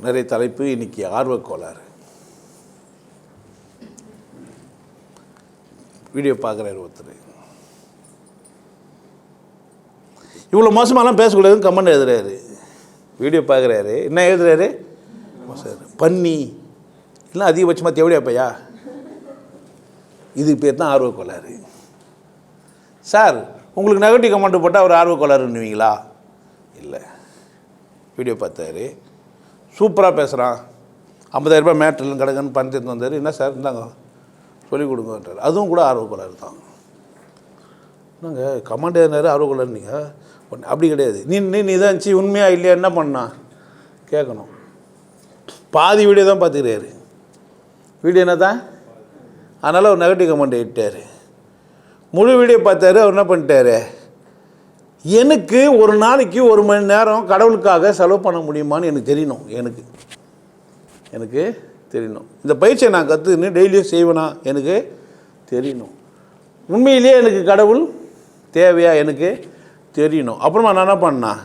நிறைய தலைப்பு இன்றைக்கி ஆர்வக்கோளாறு. வீடியோ பார்க்குறாரு ஒருத்தர், இவ்வளோ மோசமாலாம் பேசக்கூடாதுன்னு கமெண்ட் எழுதுறாரு. வீடியோ பார்க்குறாரு, என்ன எழுதுறாரு? பண்ணி இல்லை அதிகபட்சமாக தேவையா பையா, இது பேர் தான் ஆர்வக்கோளாறு. சார் உங்களுக்கு நெகட்டிவ் கமெண்ட் போட்டால் அவர் ஆர்வக்கோளாறுன்னுவீங்களா? இல்லை. வீடியோ பார்த்தாரு, சூப்பராக பேசுகிறான், 50,000 ரூபாய் மேட்ரில் கிடக்குன்னு பணத்தை எடுத்து வந்தார். என்ன சார் இருந்தாங்க சொல்லிக் கொடுங்கன்றார். அதுவும் கூட ஆர்வக்கோளாறு தான். என்னங்க கமெண்ட் எழுதினாரு ஆர்வக்கோளாறு? நீங்கள் அப்படி கிடையாது. நீ தான் இருந்துச்சு உண்மையாக இல்லையா என்ன பண்ணா கேட்கணும். பாதி வீடியோ தான் பார்த்துக்கிறாரு. வீடியோ என்ன தான், அதனால் அவர் நெகட்டிவ் கமெண்ட் இட்டார். முழு வீடியோ பார்த்தாரு. அவர் என்ன பண்ணிட்டாரு, எனக்கு ஒரு நாளைக்கு 1 மணி நேரம் கடவுளுக்காக செலவு பண்ண முடியுமான்னு எனக்கு தெரியணும். எனக்கு தெரியணும். இந்த பயிற்சியை நான் கற்றுன்னு டெய்லியும் செய்வேனா எனக்கு தெரியணும். உண்மையிலேயே எனக்கு கடவுள் தேவையா எனக்கு தெரியணும். அப்புறமா நான் என்ன பண்ணேன்,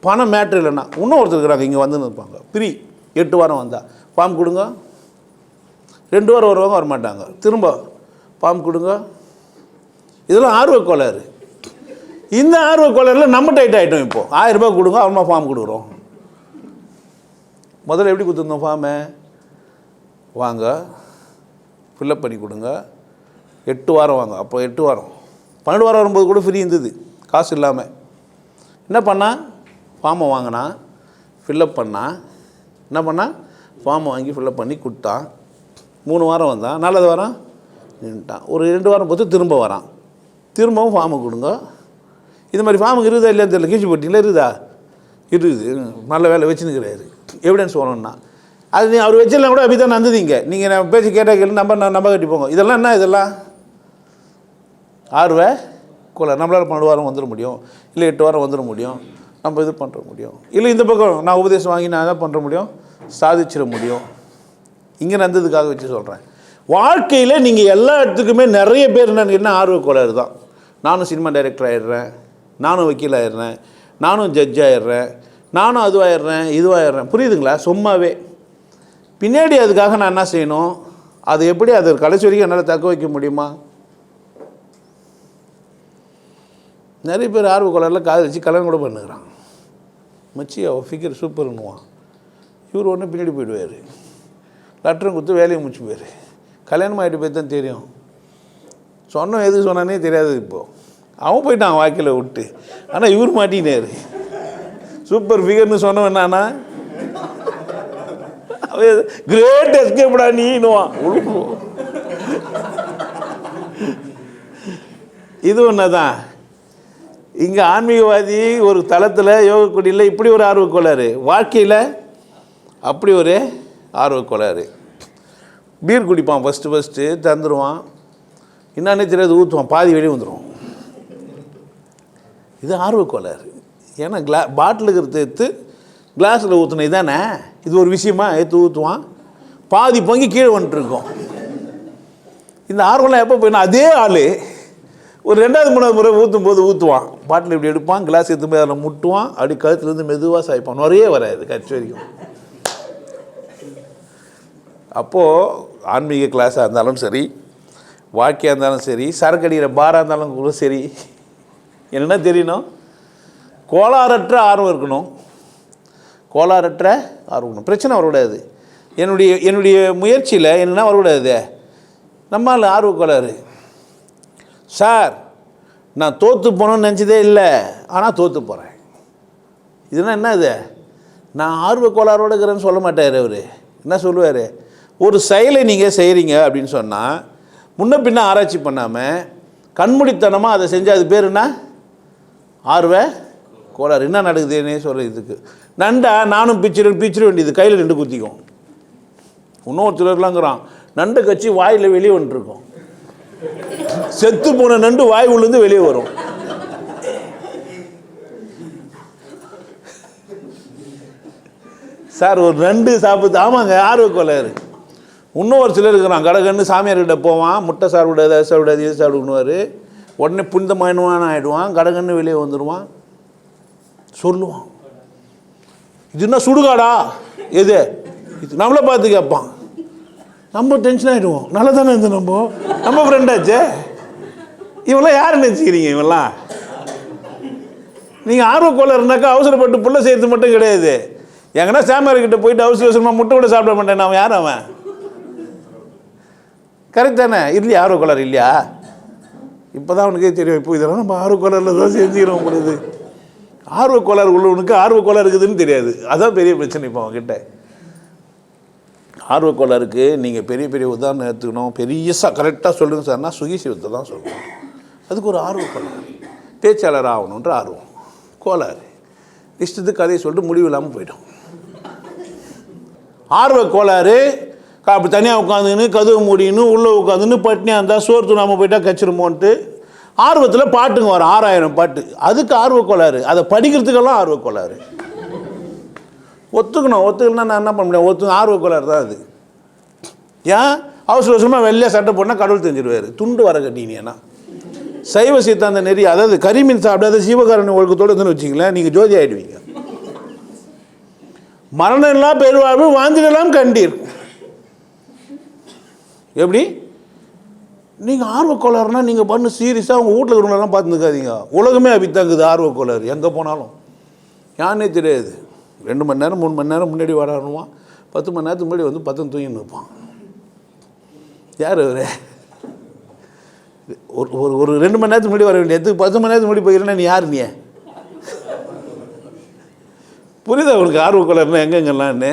பணம் மேட்ரு இல்லைன்னா இன்னும் ஒருத்தர் இருக்கிறாங்க இங்கே வந்து இருப்பாங்க ஃப்ரீ. 8 வாரம் வந்தால் ஃபார்ம் கொடுங்க, 2 வாரம் வருவாங்க வரமாட்டாங்க, திரும்ப ஃபார்ம் கொடுங்க. இதெல்லாம் ஆர்வக்கோளாறு. இந்த ஆர்வக்கோளாறில் நம்ம டைட் ஆகிட்டோம். இப்போது 1000 ரூபாய் கொடுங்க, அப்புறமா ஃபார்ம் கொடுக்குறோம். முதல்ல எப்படி கொடுத்துருந்தோம் ஃபார்மை? வாங்க ஃபில்லப் பண்ணி கொடுங்க, 8 வாரம் வாங்க. அப்போ 8 வாரம் 12 வாரம் வரும்போது கூட ஃப்ரீ இருந்தது காசு இல்லாமல். என்ன பண்ணால் ஃபார்மை வாங்கினா ஃபில்லப் பண்ணால், என்ன பண்ணால் ஃபார்மை வாங்கி ஃபில்லப் பண்ணி கொடுத்தான். 3 வாரம் வந்தான், 4வது வாரம் நின்ட்டான். ஒரு 2 வாரம் பொறுத்து திரும்ப வரான், திரும்பவும் ஃபார்மை கொடுங்க. இது மாதிரி ஃபார்முக்கு இருக்குதா இல்லையா தெரியல, கீழ்ச்சி போட்டிங்களா இருக்குதா? இருக்குது, நல்ல வேலை வச்சுன்னுக்கிறாரு. எவிடன்ஸ் வரணும்னா அது அவர் வச்சிடலாம் கூட அப்படி தான் நந்துதீங்க. நீங்கள் நான் பேச்சு கேட்டால் கேள்வி நம்ப கட்டி போங்க. இதெல்லாம் என்ன, இதெல்லாம் ஆர்வக்கோளாறு. நம்மளால் 12 வாரம் வந்துட முடியும், இல்லை 8 வாரம் வந்துட முடியும், நம்ம இது பண்ணுற முடியும். இல்லை இந்த பக்கம் நான் உபதேசம் வாங்கி நான் என்ன பண்ணுற முடியும், சாதிச்சிட முடியும். இங்கே நந்ததுக்காக வச்சு சொல்கிறேன். வாழ்க்கையில் நீங்கள் எல்லா இடத்துக்குமே நிறைய பேர் என்ன ஆர்வக்கோளாறு தான். நானும் சினிமா டைரக்டர் ஆகிடுறேன், நானும் வக்கீல் ஆகிடுறேன், நானும் ஜட்ஜ் ஆகிடுறேன், நானும் அதுவாகிடுறேன் இதுவாகிடுறேன். புரியுதுங்களா? சும்மாவே பின்னாடி அதுக்காக நான் என்ன செய்யணும், அது எப்படி அது கடைசி வரைக்கும் என்னால் தக்க வைக்க முடியுமா? நிறைய பேர் ஆர்வக்கோளாறில் காதலிச்சு கல்யாணம் கூட பண்ணுகிறான். மச்சி அவள் ஃபிகர் சூப்பர்னுவான், இவர் ஒன்று பின்னாடி போயிடுவார், லெட்டரும் கொடுத்து வேலையை முடிச்சு போயிரு. கல்யாணம் ஆகிட்டு போய் தான் தெரியும். சொன்னோம் எதுக்கு சொன்னானே தெரியாது. இப்போது அவன் போயிட்டான் வாழ்க்கையில் விட்டு. ஆனால் இவர் மாட்டினார். சூப்பர் ஃபிகர்னு சொன்னவன் என்னன்னா கிரேட் எஸ்கேப்டா நீனுவான். இது ஒன்று தான். இங்கே ஆன்மீகவாதி ஒரு தளத்தில் யோக கொடியில் இப்படி ஒரு ஆர்வக்கோளாறு, வாழ்க்கையில் அப்படி ஒரு ஆர்வக்கோளாறு. பீர் குடிப்பான், ஃபஸ்ட்டு தந்துடுவான், என்னன்னே தெரியாது, ஊற்றுவான், பாதி வெளியே வந்துடுவான். இது ஆர்வக்கோளாறு. ஏன்னா பாட்டிலுக்கு எடுத்து கிளாஸில் ஊற்றுன இதானே, இது ஒரு விஷயமா எடுத்து ஊற்றுவான், பாதி பொங்கி கீழே வந்துட்டுருக்கோம். இந்த ஆர்வம்லாம் எப்போ போயினா அதே ஆள் ஒரு 2வது 3வது முறை ஊற்றும் போது ஊற்றுவான், பாட்டில் இப்படி எடுப்பான், கிளாஸ் எடுத்து போய் அதில் முட்டுவான், அப்படி கழுத்துலேருந்து மெதுவாக சாய்ப்பான், நிறைய வராது கட்சி வரைக்கும். அப்போது ஆன்மீக கிளாஸாக இருந்தாலும் சரி, வாழ்க்கையாக இருந்தாலும் சரி, சரக்கு அடிக்கிற பாராக இருந்தாலும் கூட சரி, என்னென்ன தெரியணும், கோளாறற்ற ஆர்வம் இருக்கணும். கோளாறற்ற ஆர்வம் பிரச்சனை வரக்கூடாது. என்னுடைய முயற்சியில் என்னென்னா வரக்கூடாது, நம்மால் ஆர்வக்கோளாறு. சார் நான் தோற்று போகணுன்னு நினச்சதே இல்லை, ஆனால் தோற்று போகிறேன். இதுனா என்ன, இது நான் ஆர்வக்கோளாறோடு இருக்கிறேன்னு சொல்ல மாட்டார். அவர் என்ன சொல்லுவார், ஒரு செயலை நீங்கள் செய்கிறீங்க அப்படின்னு சொன்னால் முன்ன பின்ன ஆராய்ச்சி பண்ணாமல் கண்மூடித்தனமாக அதை செஞ்சால் அது பேர் என்ன, ஆர்வக்கோளாறு. என்ன நடக்குதுன்னே சொல்கிறதுக்கு. நண்டா நானும் பிச்சிட வேண்டியது, கையில் 2 குத்திக்கும். இன்னொருத்தர்லாங்கிறான் நண்டை கட்சி வாயில் வெளியே வந்துட்டுருக்கோம், செத்து போன நண்டு வாய் உள்ளேருந்து வெளியே வரும். சார் ஒரு நண்டு சாப்பிட்டு, ஆமாங்க ஆர்வக்கோளாறு. இன்னும் ஒரு சிலர் இருக்கிறான், கடகன்னு சாமியார்கிட்ட போவான், முட்டை சாப்பிடாது அது சாப்பிடாது இது சாப்பிடுவார், உடனே புனிதமானவான் ஆகிடுவான், கடகன்னு வெளியே வந்துடுவான், சொல்லுவான் இது என்ன சுடுகாடா, எது இது நம்மளை பார்த்து கேட்பான். நம்ம டென்ஷன் ஆகிடுவோம். நல்லா தானே இருந்து நம்ம ஃப்ரெண்டாச்சே. இவெல்லாம் யாரை நினச்சிக்கிறீங்க? இவெல்லாம் நீங்கள் ஆர்வக்கோளாறு இருந்தாக்கா அவசரப்பட்டு புள்ள செய்கிறது மட்டும் கிடையாது. எங்கன்னா சாமியார்கிட்ட போயிட்டு அவசரமாக முட்டை கூட சாப்பிட மாட்டேன். அவன் யார்? அவன் கரெக்ட் தானே? இல்லையா? ஆர்வக்கோளாறு இல்லையா? இப்போ தான் அவனுக்கே தெரியும். இப்போ இதெல்லாம் நம்ம ஆர்வக்கோளாறில் தான் செஞ்சுக்கிறோம் பொழுது. ஆர்வக்கோளாறு உள்ளவனுக்கு ஆர்வக்கோளாறு இருக்குதுன்னு தெரியாது. அதான் பெரிய பிரச்சனை. இப்போ அவங்ககிட்ட ஆர்வக்கோளாறுக்கு நீங்கள் பெரிய பெரிய உதாரணம் எடுத்துக்கணும். பெரியசாக கரெக்டாக சொல்லுங்க சார்னா சுகிசிவத்தை தான் சொல்லணும். அதுக்கு ஒரு ஆர்வக்கோளாறு. பேச்சாளர் ஆகணுன்ற ஆர்வம் கோளாறு. இஷ்டத்துக்கு கதையை சொல்லிட்டு முடிவு இல்லாமல் போயிடும். ஆர்வக்கோளாறு அப்படி தனியாக உட்காந்துன்னு கதவு முடியணும், உள்ளே உட்காந்துன்னு பட்னியாக இருந்தால் சோறு தூணாமல் போயிட்டா கச்சிருமோன்ட்டு ஆர்வத்தில் பாட்டுங்க வரும் 6000 பாட்டு. அதுக்கு ஆர்வக்கோளாறு. அதை படிக்கிறதுக்கெல்லாம் ஆர்வக்கோளாறு. ஒத்துக்கலைன்னா நான் என்ன பண்ண முடியும்? ஆர்வக்கோளாறு தான் அது. ஏன் அவசரமாக வெளியே சட்டை போட்டால் கடவுள் தெரிஞ்சிடுவார். துண்டு வர கட்டினீங்கன்னா சைவ சித்தாந்த நெறி, அதாவது கரிமீன் சாப்பிடாத ஜீவகாரணி ஒழுக்கத்தோடு இருந்துன்னு வச்சிங்களேன், நீங்கள் ஜோதி ஆகிடுவீங்க. மரணம் எல்லாம் பெருவாழ்வு வாழ்ந்திடலாம் கண்டீர். எப்படி? நீங்கள் ஆர்வக்கோளாறுனா நீங்கள் பண்ணு சீரியஸாக உங்கள் வீட்டில் இருக்கிறவங்களெல்லாம் பார்த்துருக்காதீங்க. உலகமே அபித்தாங்குது ஆர்வக்கோளாறு. எங்கே போனாலும் யானே தெரியாது. 2 மணி நேரம் 3 மணி நேரம் முன்னாடி வரானுவான். 10 மணி நேரத்துக்கு முன்னாடி வந்து 10 தூங்கின்னு இருப்பான். யார் அவர்? ஒரு 2 மணி நேரத்துக்கு முன்னாடி வர வேண்டியது 10 மணி நேரத்துக்கு முன்னாடி போயிருந்தா நீ யார்? நீ புரியுதா உனக்கு? ஆர்வக்கோளாறுனா எங்கெங்கெல்லாம்னு.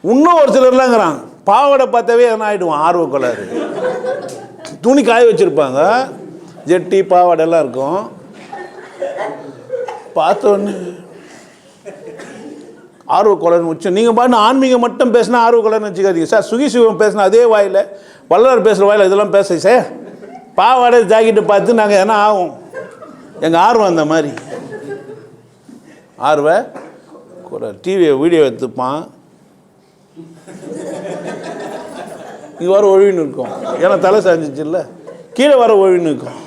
இன்னும் ஒரு சிலர்லாங்கிறான் பாவாடை பார்த்தாவே எதனா ஆகிடுவான் ஆர்வக்கோளாறு. துணி காய வச்சுருப்பாங்க, ஜெட்டி பாவாடெல்லாம் இருக்கும். பார்த்தோன்னு ஆர்வக்கோளாறுன்னு வச்சோம். நீங்கள் பாட்டு ஆன்மீகம் மட்டும் பேசினா ஆர்வக்கோளாறுன்னு வச்சுக்காதீங்க சார். சுகிசிவம் பேசினா அதே வாயில், வள்ளலார் பேசுகிற வாயில் இதெல்லாம் பேச சார். பாவாடை ஜாக்கெட்டு பார்த்து நாங்கள் எதனா ஆகும். எங்கள் ஆர்வம் அந்த மாதிரி டிவியை வீடியோ எடுத்துப்பான். இங்கே வர ஒழிவுன்னு இருக்கும். ஏன்னா தலை சாஞ்சிச்சு இல்லை, கீழே வர ஒழிவுன்னு இருக்கும்.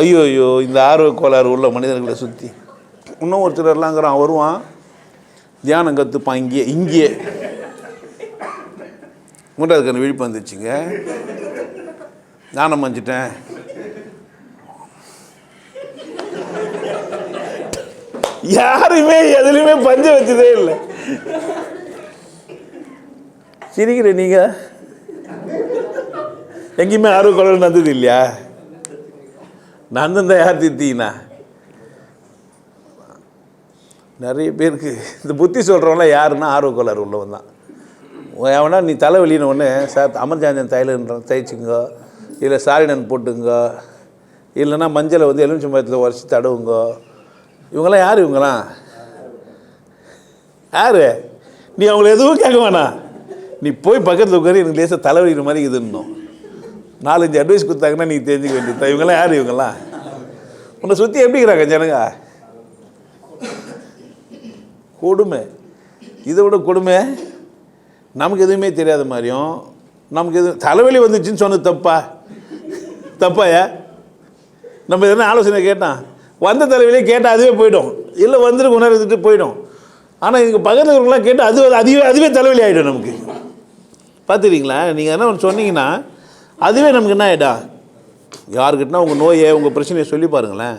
ஐயோ இந்த ஆர்வக்கோளாறு உள்ள மனிதர்களை சுற்றி இன்னும் ஒரு சிலர்லாங்கிறான். வருவான், தியானம் கற்றுப்பான். இங்கேயே 3வது கண்ணு விழிப்பு வந்துச்சுங்க, தியானம் பண்ணிட்டேன். யாருமே எதுலையுமே பஞ்சம் வச்சதே இல்லை. சிரிக்கிற நீங்கள் எங்கேயுமே ஆர்வக்கோளாறு நடந்தது இல்லையா? நடந்தா யார் திட்டீங்கன்னா? நிறைய பேருக்கு இந்த புத்தி சொல்கிறவங்களாம் யாருன்னா ஆர்வக்கோளாறு உள்ளவன் தான். எவனா நீ தலை வெளியின உடனே சார் அமர்ஜாஞ்சன் தைலன்ற தைச்சுங்க, இல்லை சாரிடன் போட்டுங்க, இல்லைன்னா மஞ்சளை வந்து எலுமிச்சம்பழத்தில் உரைச்சி தடவுங்க. இவங்களாம் யார்? இவங்களாம் யார்? நீ அவங்கள எதுவும் கேட்க வேணாம். நீ போய் பக்கத்தில் உட்காரு, எனக்கு லேசாக தலைவலிக்கிற மாதிரி இதுன்னும் 4-5 அட்வைஸ் கொடுத்தாங்கன்னா நீ தெரிஞ்சுக்க வேண்டியது. இவங்களாம் யார்? இவங்களாம் உன்னை சுற்றி எப்படி இருக்கிறாங்க ஜனங்க? கொடுமை. இதை விட கொடுமை நமக்கு எதுவுமே தெரியாத மாதிரியும், நமக்கு எதுவும் தலைவலி வந்துச்சுன்னு சொன்னது தப்பாயா? நம்ம எதனா ஆலோசனை கேட்டான், வந்த தலைவலியே கேட்டால் அதுவே போய்டும். இல்லை வந்துட்டு உணர்ந்துட்டு போய்டும். ஆனால் இங்கே பக்கத்தில் இருக்கிறவங்களாம் கேட்டால் அதுவே தலைவலி ஆகிடும் நமக்கு. பார்த்துக்கிறீங்களா? நீங்கள் என்ன ஒன்று சொன்னீங்கன்னா அதுவே நமக்கு என்ன ஆகிடும்? யாருக்கிட்டனா உங்கள் நோயை உங்கள் பிரச்சனையை சொல்லி பாருங்களேன்.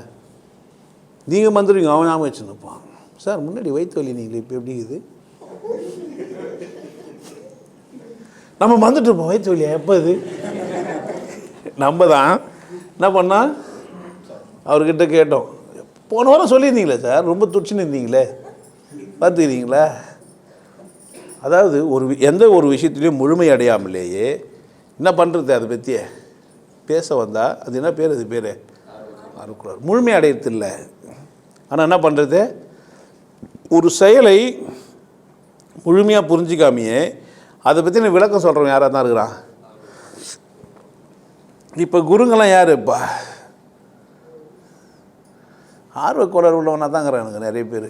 நீங்கள் வந்துடுவீங்க, அவன் ஞாபகம் வச்சுருப்பான். சார் முன்னாடி வயிற்று வலி நீங்களே இப்போ எப்படி இருக்குது? நம்ம வந்துட்டு இருப்போம். வயிற்று வலியா எப்போ? இது நம்ம தான் என்ன பண்ணால் அவர்கிட்ட கேட்டோம். போன வாரம் சொல்லியிருந்தீங்களே சார், ரொம்ப துடிச்சுன்னு இருந்தீங்களே, பார்த்துக்கிறீங்களா? அதாவது எந்த ஒரு விஷயத்துலையும் முழுமை அடையாமலேயே என்ன பண்ணுறது, அதை பற்றி பேச வந்தால் அது என்ன பேர்? அது பேர் ஆர்வக்கோளாறு. முழுமை அடையிறது இல்லை. ஆனால் என்ன பண்ணுறது, ஒரு செயலை முழுமையாக புரிஞ்சிக்காமையே அதை பற்றி நான் விளக்கம் சொல்கிறவன் யாராக தான் இருக்கிறான். இப்போ குருங்கெல்லாம் யார்? இப்போ ஆர்வக்கோளாறு உள்ளவனாக தாங்கிறானுங்க நிறைய பேர்.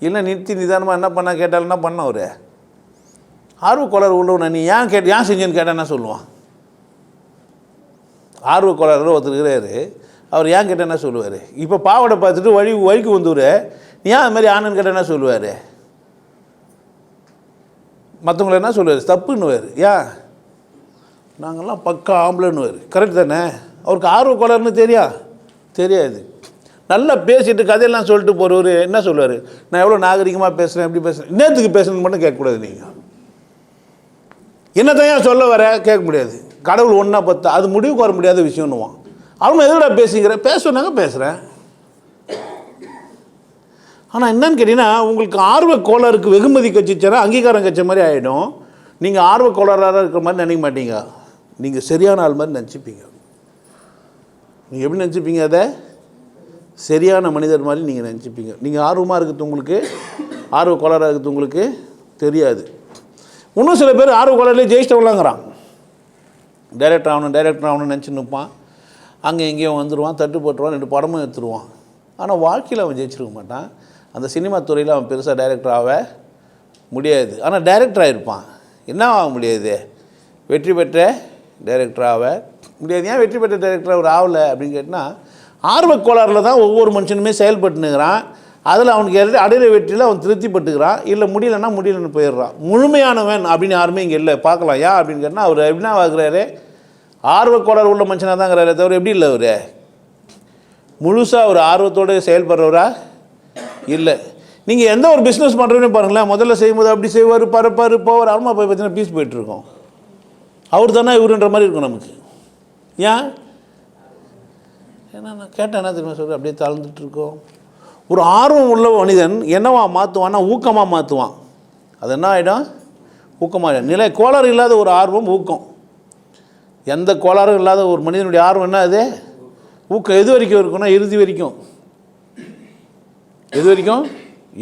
இல்லை நிறுத்தி நிதானமாக என்ன பண்ணால் கேட்டாலும் என்ன பண்ண அவர் ஆர்வக்கோளாறு உள்ளவனை நீ ஏன் செஞ்சேன்னு கேட்டால் என்ன சொல்லுவான்? ஆர்வக்கோளாறு ஒருத்தர் இருக்கிறாரு, அவர் ஏன் கேட்டால் என்ன சொல்லுவார்? இப்போ பாவாடை பார்த்துட்டு வழிக்கு வந்துடுவார், நீ ஏன் அது மாதிரி ஆணுன்னு கேட்டால் என்ன சொல்லுவார்? மற்றவங்களை என்ன சொல்லுவார், தப்புன்னுவார். ஏன் நாங்கள்லாம் பக்கா ஆம்பளைன்னுவார். கரெக்ட் தானே? அவருக்கு ஆர்வக்கோளாறுன்னு தெரியாது. நல்லா பேசிட்டு கதையெல்லாம் சொல்லிட்டு போகிறவர் என்ன சொல்லுவார், நான் எவ்வளோ நாகரிகமாக பேசுகிறேன், எப்படி பேசுகிறேன், இன்னத்துக்கு பேசணும்னு மட்டும் கேட்கக்கூடாது. நீங்கள் என்னத்தையும் ஏன் சொல்ல வர கேட்க முடியாது. கடவுள் ஒன்றா பத்தா அது முடிவுக்கு வர முடியாத விஷயம்னுவான். அவங்க எதுடா பேசிக்கிறேன், பேசுனாங்க பேசுகிறேன். ஆனால் என்னன்னு கேட்டிங்கன்னா, உங்களுக்கு ஆர்வக்கோளாறுக்கு வெகுமதி கட்சிச்சா அங்கீகாரம் கட்ச மாதிரி ஆகிடும். நீங்கள் ஆர்வக்கோளாறாக இருக்கிற மாதிரி நினைக்க மாட்டீங்க, நீங்கள் சரியான ஆள் மாதிரி நினச்சிப்பீங்க. நீங்கள் எப்படி நினச்சிப்பீங்க, அதை சரியான மனிதர் மாதிரி நீங்கள் நினச்சிப்பீங்க. நீங்கள் ஆர்வமாக இருக்கிறது உங்களுக்கு, ஆர்வக்கோளாறாக இருக்கிறது உங்களுக்கு தெரியாது. இன்னும் சில பேர் ஆர்வக்கோளாறுலேயே ஜெயிச்சிட்டவங்களாங்கிறான். டைரக்டர் ஆகணும்னு நினச்சின்னு நிற்பான். அங்கே எங்கேயும் வந்துடுவான், தட்டு போட்டுருவான், 2 படமும் எடுத்துருவான். ஆனால் வாழ்க்கையில் அவன் ஜெயிச்சிருக்க மாட்டான். அந்த சினிமா துறையில் அவன் பெருசாக டைரக்டர் ஆக முடியாது. ஆனால் டைரக்டர் ஆகிருப்பான். என்ன ஆக முடியாது, வெற்றி பெற்ற டைரக்டர் ஆக முடியாது. ஏன் வெற்றி பெற்ற டைரக்டர் அவர் ஆகலை அப்படின்னு கேட்டால், ஆர்வக்கோளாறில் தான் ஒவ்வொரு மனுஷனுமே செயல்பட்டுனுக்கிறான். அதில் அவனுக்கு அடையிற வெற்றியில் அவன் திருப்திப்பட்டுக்கிறான். இல்லை முடியலன்னு போயிடுறான். முழுமையானவன் அப்படின்னு யாருமே இங்கே இல்லை. பார்க்கலாம். ஏன் அப்படின்னு கேட்டால், அவர் எப்படின்னா ஆகுறாரு, ஆர்வக்கோளாறு உள்ள மனுஷனாக தாங்கிறாரே தவிர எப்படி இல்லை, அவர் முழுசாக ஒரு ஆர்வத்தோடு செயல்படுறவரா இல்லை. நீங்கள் எந்த ஒரு பிஸ்னஸ் பண்ணுறதுன்னு பாருங்களேன், முதல்ல செய்யும்போது அப்படி செய்வார், பரப்பார், போவார், அம்மா போய் பார்த்தீங்கன்னா பீஸ் போயிட்டுருக்கோம். அவர் தானே இவருன்ற மாதிரி இருக்கும் நமக்கு. ஏன் ஏன்னா நான் கேட்டேன், என்ன தெரியுமா சொல்கிறேன், அப்படியே தாழ்ந்துட்டுருக்கோம். ஒரு ஆர்வம் உள்ள மனிதன் என்னவா மாற்றுவான்னா ஊக்கமாக மாற்றுவான். அது என்ன ஆகிடும், ஊக்கமாகிடும். நிலை கோளாறு இல்லாத ஒரு ஆர்வம் ஊக்கம். எந்த கோளாறும் இல்லாத ஒரு மனிதனுடைய ஆர்வம் என்ன, அது ஊக்கம். எது வரைக்கும் இருக்குன்னா இறுதி வரைக்கும்.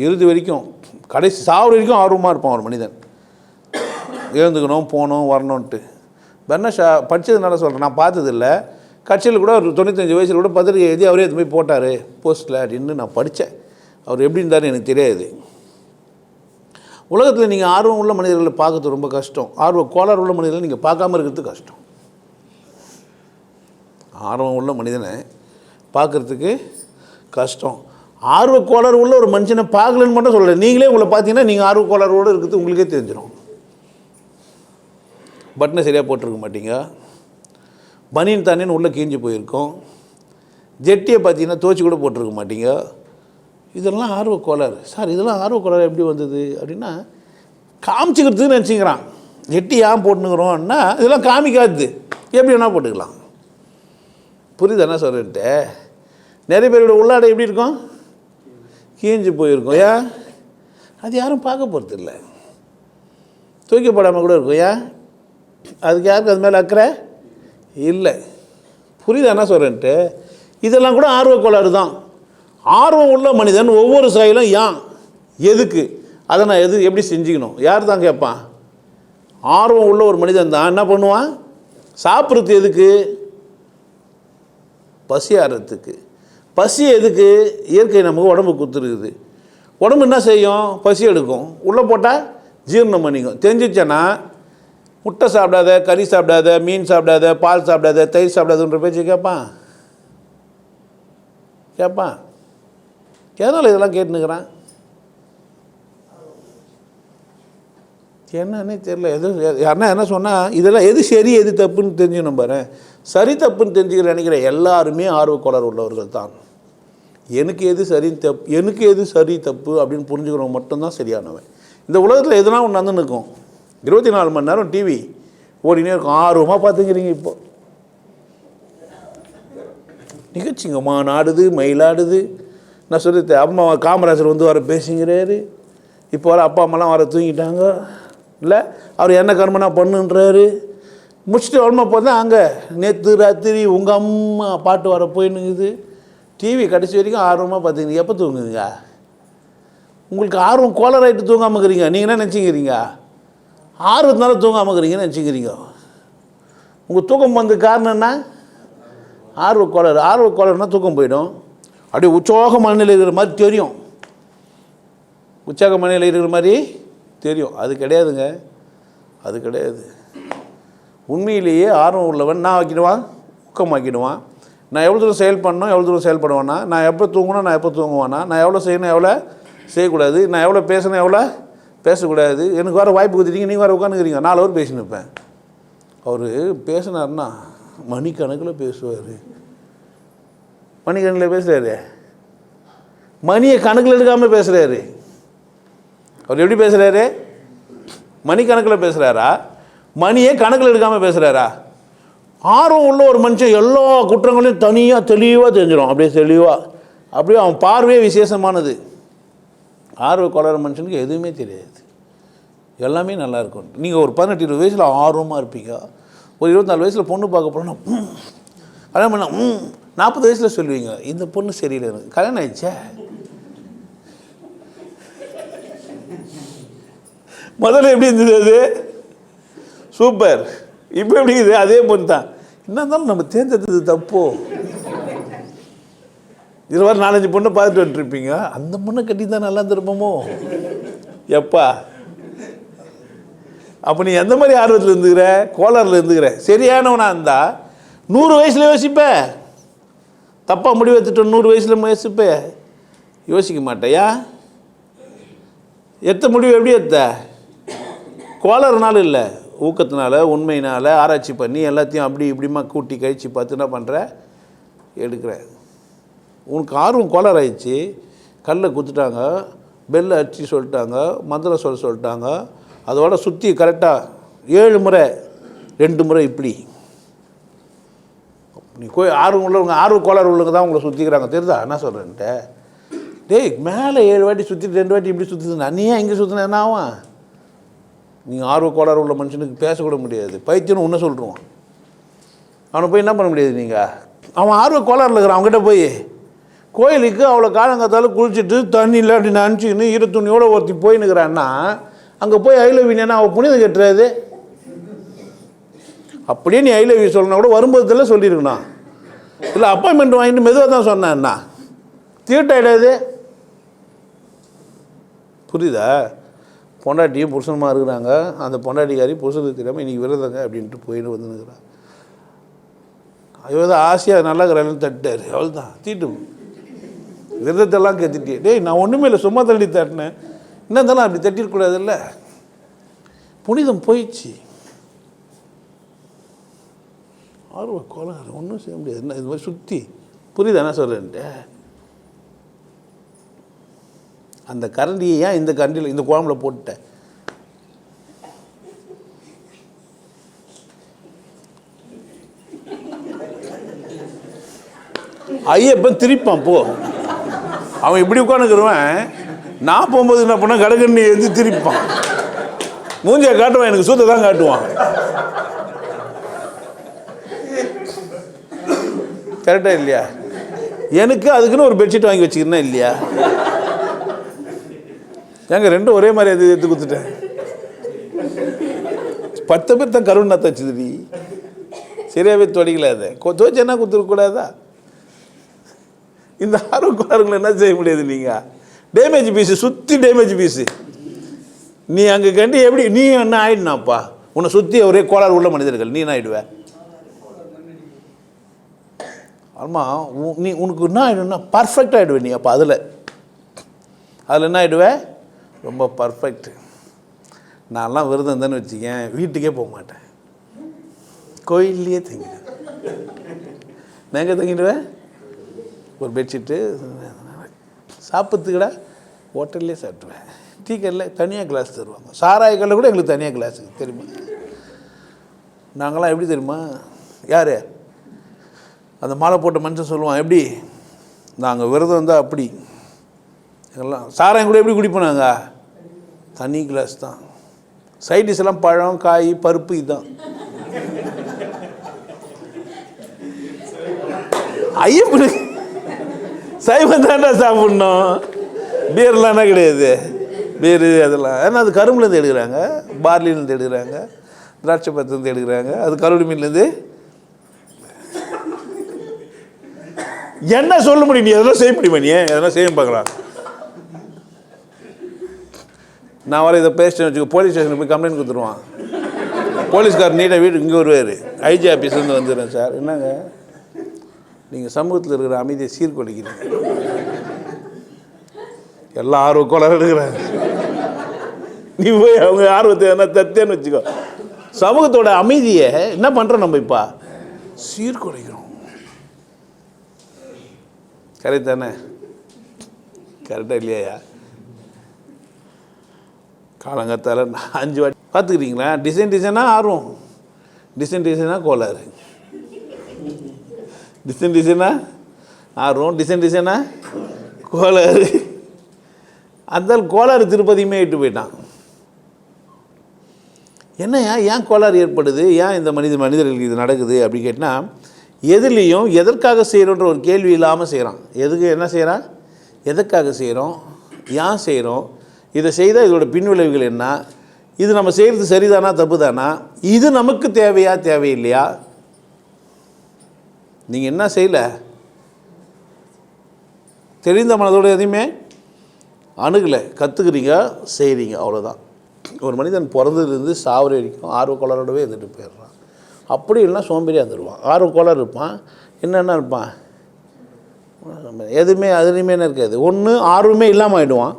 இறுதி வரைக்கும் கடைசி சாவு வரைக்கும் ஆர்வமாக இருப்பான் ஒரு மனிதன். எழுந்துக்கணும், போகணும், வரணுன்ட்டு. பெர்னஷா படித்ததுனால சொல்கிறேன், நான் பார்த்ததில்லை. கட்சியில் கூட ஒரு 95 வயசில் கூட பத்திரிகை எழுதி அவரே இது போய் போட்டார் போஸ்ட்டில் அப்படின்னு நான் படித்தேன். அவர் எப்படி இருந்தார்னு எனக்கு தெரியாது. உலகத்தில் நீங்கள் ஆர்வம் உள்ள மனிதர்களை பார்க்கறது ரொம்ப கஷ்டம். கோளாறு உள்ள மனிதர்களை நீங்கள் பார்க்காம இருக்கிறது கஷ்டம். ஆர்வம் உள்ள மனிதனை பார்க்குறதுக்கு கஷ்டம். கோளாறு உள்ள ஒரு மனுஷனை பார்க்கலன்னு மட்டும் சொல்லலை. நீங்களே உங்களை பார்த்தீங்கன்னா நீங்கள் கோளாறோடு இருக்கிறது உங்களுக்கே தெரிஞ்சிடும். பட்டனை சரியாக போட்டிருக்க மாட்டீங்க, பனியன் தானேன்னு உள்ளே கீஞ்சி போயிருக்கோம், ஜெட்டியை பார்த்தீங்கன்னா துவச்சி கூட போட்டிருக்க மாட்டீங்க. இதெல்லாம் கோளாறு. சார் இதெல்லாம் கோளாறு எப்படி வந்தது அப்படின்னா, காமிச்சிக்கிறதுன்னு நினச்சிக்கிறான். ஜெட்டி ஏன் போட்டுனுக்குறோன்னா இதெல்லாம் காமிக்காது, எப்படி வேணால் போட்டுக்கலாம். புரியுது என்ன சொல்லிட்டு? நிறைய பேரோட உள்ளாடை எப்படி இருக்கும், கீஞ்சி போயிருக்கும். ஏன், அது யாரும் பார்க்க போகிறது இல்லை. தூக்கப்படாமல் கூட இருக்கும். ஏன், அதுக்கு யாருக்கு அது மேலே அக்கறை இல்லை. புரியுது என்ன சொல்கிறேன்ட்டு? இதெல்லாம் கூட கோளாறு தான். ஆர்வம் உள்ள மனிதன் ஒவ்வொரு செயலும் ஏன், எதுக்கு, அதை நான் எப்படி செஞ்சுக்கணும், யார் தான் கேட்பான்? ஆர்வம் உள்ள ஒரு மனிதன் தான் என்ன பண்ணுவான், சாப்பிட்றது எதுக்கு, பசி ஆறுறதுக்கு. பசி எதுக்கு, இயற்கை நமக்கு உடம்பு கொடுத்துருக்குது. உடம்பு என்ன செய்யும், பசி எடுக்கும், உள்ளே போட்டால் ஜீரணம் பண்ணிக்கும். தெரிஞ்சிச்சேன்னா முட்டை சாப்பிடாத, கறி சாப்பிடாத, மீன் சாப்பிடாத, பால் சாப்பிடாத, தயிர் சாப்பிடாதுன்ற பேச்சு கேட்பான். எதனால் இதெல்லாம் கேட்டுனுக்கிறான் என்னன்னே தெரியல. யாருன்னா என்ன சொன்னால் இதெல்லாம் எது சரி எது தப்புன்னு தெரிஞ்சுக்கணும் பாரு. சரி தப்புன்னு தெரிஞ்சுக்கிற நினைக்கிற எல்லாருமே கோளாறு உள்ளவர்கள் தான். எனக்கு எது சரி தப்பு அப்படின்னு புரிஞ்சுக்கிறவங்க மட்டும்தான் சரியானவன். இந்த உலகத்தில் எதுனா ஒன்று வந்து நிற்கும். 24 மணி நேரம் டிவி ஓடினே இருக்கும். ஆர்வமாக பார்த்துக்கிறீங்க. இப்போ நிகழ்ச்சிங்க மாநாடுது, மயிலாடுது. நான் சொல்லிட்டேன், அம்மா காமராஜர் வந்து வர பேசிங்கிறாரு. இப்போ வர அப்பா அம்மாலாம் வர தூங்கிட்டாங்க. இல்லை அவர் என்ன கர்மனா பண்ணுன்றாரு. முடிச்சுட்டு வரமா போதான் அங்கே நேற்று ராத்திரி உங்கள் அம்மா பாட்டு வர போயின்னுக்குது. டிவி கடைசி வரைக்கும் ஆர்வமாக பார்த்துக்கிங்க. எப்போ தூங்குதுங்க? உங்களுக்கு ஆர்வம் கோளாறாயிட்டு தூங்காமல் இருக்கிறீங்க. நீங்கள் என்ன நினச்சிக்கிறீங்க? ஆர்வத்தினால தூங்காமல் இருக்கிறீங்கன்னு நினச்சிக்கிறீங்க. உங்கள் தூக்கம் வந்து காரணம் என்ன? கோளாறுனா தூக்கம் போயிடும். அப்படியே உற்சாக மனநிலை இருக்கிற மாதிரி தெரியும். உற்சாக மனநிலை இருக்கிற மாதிரி தெரியும். அது கிடையாதுங்க, அது கிடையாது. உண்மையிலேயே ஆர்வம் உள்ளவன் நான் வைக்கிடுவான், ஊக்கமாக்கிடுவான். நான் எவ்வளோ தூரம் செயல் பண்ணணும், எவ்வளோ தூரம் செயல்படுவேன்னா, நான் எப்போ தூங்கணும், நான் எப்போ தூங்குவேன்னா, நான் எவ்வளோ செய்யணும், எவ்வளோ செய்யக்கூடாது, நான் எவ்வளோ பேசணும், எவ்வளோ பேசக்கூடாது, எனக்கு வர வாய்ப்பு கொடுத்துட்டீங்க, நீங்கள் வர உட்காந்துக்கிறீங்க, 4 ஹவர் பேசின்னு இருப்பேன். அவர் பேசினார்னா மணிக்கணக்கில் பேசுவார். மணிக்கணக்கில் பேசுகிறாரு, மணியை கணக்கில் எடுக்காமல் பேசுகிறாரு. அவர் எப்படி பேசுகிறாரு? மணிக்கணக்கில் பேசுகிறாரா, மணியை கணக்கில் எடுக்காமல் பேசுகிறாரா? ஆர்வம் உள்ள ஒரு மனுஷன் எல்லா குற்றங்களையும் தனியாக தெளிவாக தெரிஞ்சிடும். அப்படியே தெளிவாக, அப்படியே அவன் பார்வையே விசேஷமானது. ஆர்வ கோளாறு மனுஷனுக்கு எதுவுமே தெரியாது, எல்லாமே நல்லாயிருக்கும். நீங்கள் ஒரு 18-20 வயசில் ஆர்வமாக இருப்பீங்க, ஒரு 24 வயசில் பொண்ணு பார்க்க போனால் கல்யாணம் பண்ண 40 வயசில் சொல்லுவீங்க இந்த பொண்ணு சரியில்லை, எனக்கு கல்யாணம் ஆயிடுச்சே. முதல்ல எப்படி இருந்தது அது? சூப்பர். இப்போ எப்படி இருக்குது? அதே பொண்ணு தான். என்ன இருந்தாலும் நம்ம தேர்ந்தெடுத்தது தப்போ. இதில் வர 4-5 பொண்ணை பார்த்துட்டு வந்துட்டுருப்பீங்க, அந்த பொண்ணை கட்டி தான் நல்லா திருப்பமோ எப்பா. அப்போ நீ எந்த மாதிரி ஆர்வத்தில் இருந்துக்கிற, கோளாறில் இருந்துக்கிற? சரியானவனா இருந்தால் 100 வயசில் யோசிப்ப, தப்பாக முடிவு எடுத்துட்டு 100 வயசில் யோசிப்ப, யோசிக்க மாட்டேயா? எத்த முடிவு எப்படி எடுத்த? கோளாறுனால இல்லை, ஊக்கத்தினால, உண்மையினால் ஆராய்ச்சி பண்ணி எல்லாத்தையும் அப்படி இப்படிமா கூட்டி கழித்து பார்த்து என்ன பண்ணுற, எடுக்கிற. உனக்கு ஆர்வம் கோளாறு ஆயிடுச்சு, கல்லை குத்துட்டாங்க, பெல்லை அடிச்சு சொல்லிட்டாங்க, மந்திரம் சொல்லிட்டாங்க, அதோட சுற்றி கரெக்டாக 7 முறை 2 முறை இப்படி. நீ ஆர்வம் உள்ளவங்க, ஆர்வ கோளாறு உள்ளவங்க தான் உங்களை சுற்றிக்கிறாங்க, தெரியுதா என்ன சொல்கிறேன்ட்ட? டேய், மேலே 7 வாட்டி சுற்றிட்டு 2 வாட்டி இப்படி சுற்றுதுண்ணா, நீ ஏன் இங்கே சுற்றின என்ன ஆகும்? நீங்கள் ஆர்வ கோளாறு உள்ள மனுஷனுக்கு பேசக்கூட முடியாது, பைத்தியம்னு ஒன்று சொல்லிடுவான். அவனை போய் என்ன பண்ண முடியாது நீங்கள்? அவன் ஆர்வ கோளாறில் இருக்கிறான், அவங்ககிட்ட போய் கோயிலுக்கு அவ்வளோ காலங்காத்தாலும் குளிச்சுட்டு தண்ணியில் அப்படி நினச்சிக்கின்னு ஈர துணியோடு ஒருத்தி போயின்னுக்கிறான்னா, அங்கே போய் ஐ லவ் யூ அவன் புனிதம் கட்டுறாது. அப்படியே நீ ஐ லவ் யூ சொல்லணும் கூட வரும்போதுல சொல்லியிருக்கணும், இல்லை அப்பாயின்மெண்ட் வாங்கிட்டு மெதுவாக தான் சொன்னேன்னா தீட்டாயிடாது. புரியுதா? பொண்டாட்டியும் புருஷனுமா இருக்கிறாங்க, அந்த பொண்டாட்டிக்காரி புருஷனுக்கு தெரியாமல் இன்றைக்கி விரதங்க அப்படின்ட்டு போயிட்டு வந்துன்னுக்கிறான். ஐயோ தான் ஆசையாக நல்லா இருக்கிறான்னு தட்டார், அவள் தான் தீட்டு விரதத்தெல்லாம் கற்றுட்டு. டேய், நான் ஒன்றுமே இல்லை, சும்மா தள்ளி தட்டினேன், என்ன இருந்தாலும் அப்படி தட்டிடக்கூடாதுல்ல. புனிதம் போயிடுச்சு. ஆர்வ கோளாறு ஒன்றும் செய்ய முடியாது. என்ன இது மாதிரி சுற்றி, புரியுதா என்ன சொல்கிறேன்ட்டு? அந்த கரண்டியை ஏன் இந்த கரண்டியில் இந்த குழம்புல போட்டுட்டேன்? ஐயப்பன் திரிப்பான் போ. அவன் இப்படி உட்காந்துக்கிறவன், நான் போகும்போது என்ன பண்ண கடகண்ணி எழுந்து திரிப்பான், மூஞ்சியை காட்டுவான், எனக்கு சூத்தை தான் காட்டுவான். கரெக்டாக இல்லையா? எனக்கு அதுக்குன்னு ஒரு பெட்ஷீட் வாங்கி வச்சுக்கிறேன்னா இல்லையா? ஏங்க ரெண்டும் ஒரே மாதிரி அது எடுத்து கொடுத்துட்டேன். 10 பேர் தான் கருணா தச்சுதுடி, சரியாகவே துடைக்கல. அதை துவைச்சேன்னா கொடுத்துருக்கூடாதா? இந்த ஆரோக்கியங்களை என்ன செய்ய முடியாது? நீங்கள் டேமேஜ் பீஸு, சுற்றி டேமேஜ் பீஸு. நீ அங்கே கண்டி எப்படி நீ என்ன ஆயிடுனாப்பா? உன்னை சுற்றி ஒரே கோளாறு உள்ள மனிதர்கள், நீ என்ன ஆயிடுவ? ஆமாம், நீ உனக்கு என்ன ஆகிடும்னா பர்ஃபெக்ட் ஆகிடுவேன் நீ. அப்போ அதில் என்ன ஆகிடுவேன்? ரொம்ப பர்ஃபெக்ட். நான்லாம் விரதம் இருந்தேன்னு வச்சுக்கேன், வீட்டுக்கே போக மாட்டேன், கோயில்லையே தங்கிடுவேன். நான் எங்கே தங்கிடுவேன்? ஒரு பெட்ஷீட்டு, சாப்பிட்றதுக்கடா ஹோட்டல்லே சாப்பிடுவேன். டீ கடையில் தனியாக கிளாஸ் தருவாங்க, சாராய கடையில் கூட எங்களுக்கு தனியாக கிளாஸு தெரியுமா? நாங்களாம் எப்படி தெரியுமா? யார் அந்த மாலை போட்ட மனுஷன் சொல்லுவான், எப்படி நாங்கள் விரதம் இருந்தால் அப்படி. எல்லாம் சாராயம் கூட எப்படி குடிப்போம் நாங்கள்? தனி கிளாஸ் தான். சைடிஷ் எல்லாம் பழம், காய், பருப்பு, இதுதான். ஐயப்பனு சைவம் தாண்டா சாப்பிட்ணும், பீர்லாம் என்ன கிடையாது. பீரு அதெல்லாம் ஏன்னா அது கரும்புலேருந்து எடுக்கிறாங்க, பார்லிலேருந்து எடுக்கிறாங்க, திராட்சை பழத்துலேருந்து எடுக்கிறாங்க, அது கருவடி மீன்லேருந்து. என்ன சொல்ல முடியும்? நீ அதெல்லாம் செய்ய முடியுமா? நீ அதெல்லாம் செய்ய பார்க்கலாம். நான் வர இதை பேசிட்டேன்னு வச்சுக்கோ, போலீஸ் ஸ்டேஷனுக்கு போய் கம்ப்ளைண்ட் கொடுத்துருவான். போலீஸ்கார் நீட்டாக வீடு இங்கே வருவார், ஐஜி ஆஃபீஸ்லேருந்து வந்துடுறேன் சார். என்னங்க நீங்கள் சமூகத்தில் இருக்கிற அமைதியை சீர்குலைக்கிறீங்க, எல்லாம் ஆர்வக்கோளாறு எடுக்கிறாங்க. நீ போய் அவங்க ஆர்வத்தை என்ன தத்தேன்னு வச்சுக்கோ. சமூகத்தோட அமைதியை என்ன பண்ணுறோம் நம்ம இப்போ? சீர்குலைக்கிறோம். கரெக்ட் தானே? கரெக்டாக இல்லையா? காலங்கத்தால் 5 வாட்டி பார்த்துக்கிறீங்களா? டிசைனாக ஆர்வம், டிசைனாக கோளாறு, டிசைனாக ஆர்வம், டிசைனாக கோளாறு. அந்த கோளாறு திருப்பதியுமே இட்டு போயிட்டான். என்னையா ஏன் கோளாறு ஏற்படுது, ஏன் இந்த மனிதர்களுக்கு இது நடக்குது அப்படி கேட்டால், எதுலேயும் எதற்காக செய்கிறோன்ற ஒரு கேள்வி இல்லாமல் செய்கிறான். எதுக்கு என்ன செய்கிறான், எதற்காக செய்கிறோம், ஏன் செய்கிறோம், இதை செய்தால் இதோட பின்விளைவுகள் என்ன, இது நம்ம செய்கிறது சரிதானா தப்பு தானா, இது நமக்கு தேவையா தேவையில்லையா. நீங்கள் என்ன செய்யலை, தெரிந்த மனதோடு எதையுமே அணுகலை, கற்றுக்குறீங்க, செய்கிறீங்க, அவ்வளோதான். ஒரு மனிதன் பிறந்ததுலேருந்து சாவர வரைக்கும் ஆர்வக்கோளாரோடவே இருந்துட்டு போயிடுறான். அப்படி இல்லைனா சோம்பேறியாக இருந்துடுவான். ஆர்வக்கோளாறு இருப்பான், என்னென்ன இருப்பான், எதுவுமே அதுலேயுமே என்ன இருக்காது. ஒன்று ஆர்வமே இல்லாமல் ஆகிடுவான்,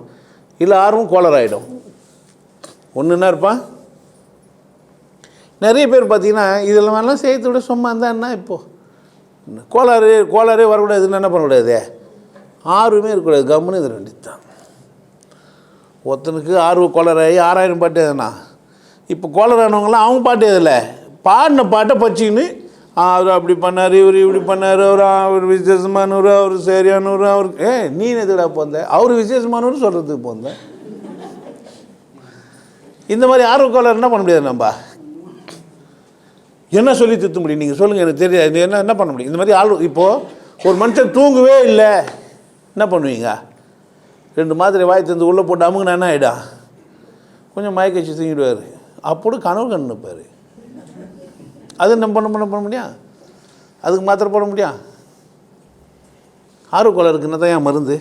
இல்லை ஆர்வம் கோளாறு ஆகிடும். ஒன்று என்ன இருப்பான். நிறைய பேர் பார்த்திங்கன்னா இதில் மாதிரிலாம் செய்யறத விட சும்மா இருந்தால் என்ன, இப்போது கோளாறே வரக்கூடாதுன்னு என்ன பண்ணக்கூடாது, ஆர்வமே இருக்கக்கூடாது, கம்முன்னு இது 2 தான். ஒருத்தனுக்கு ஆர்வ கோளாறாகி 6000 பாட்டு எதுனா, இப்போ கோளாறானவங்களாம் அவங்க பாட்டு எதில் பாடின பாட்டை பச்சின்னு அவர் அப்படி பண்ணார், இவர் இப்படி பண்ணார், அவர் விசேஷமானவர், அவர் சரியானவர், அவருக்கு நீ எதுடா போந்த, அவர் விசேஷமானவர் சொல்கிறதுக்கு போந்த. இந்த மாதிரி ஆர்வ கோளாறு என்ன பண்ண முடியாது. நம்ம என்ன சொல்லி திருத்த முடியும், நீங்கள் சொல்லுங்கள், எனக்கு தெரியாது, என்ன பண்ண முடியும். இந்த மாதிரி இப்போது ஒரு மனுஷன் தூங்கவே இல்லை, என்ன பண்ணுவீங்க, 2 மாத்திரை வாய் தந்து உள்ளே போட்டு அமுக்குனா என்ன ஆகிடும், கொஞ்சம் மயக்க வச்சு தூங்கிடுவார். அப்போது கனவு கண்ணுப்பார். அது நம்ம பண்ண முடியும், அதுக்கு மாத்திரை போட முடியும். ஆர்வ கோளாறுக்கு என்ன தான் என் மருந்து,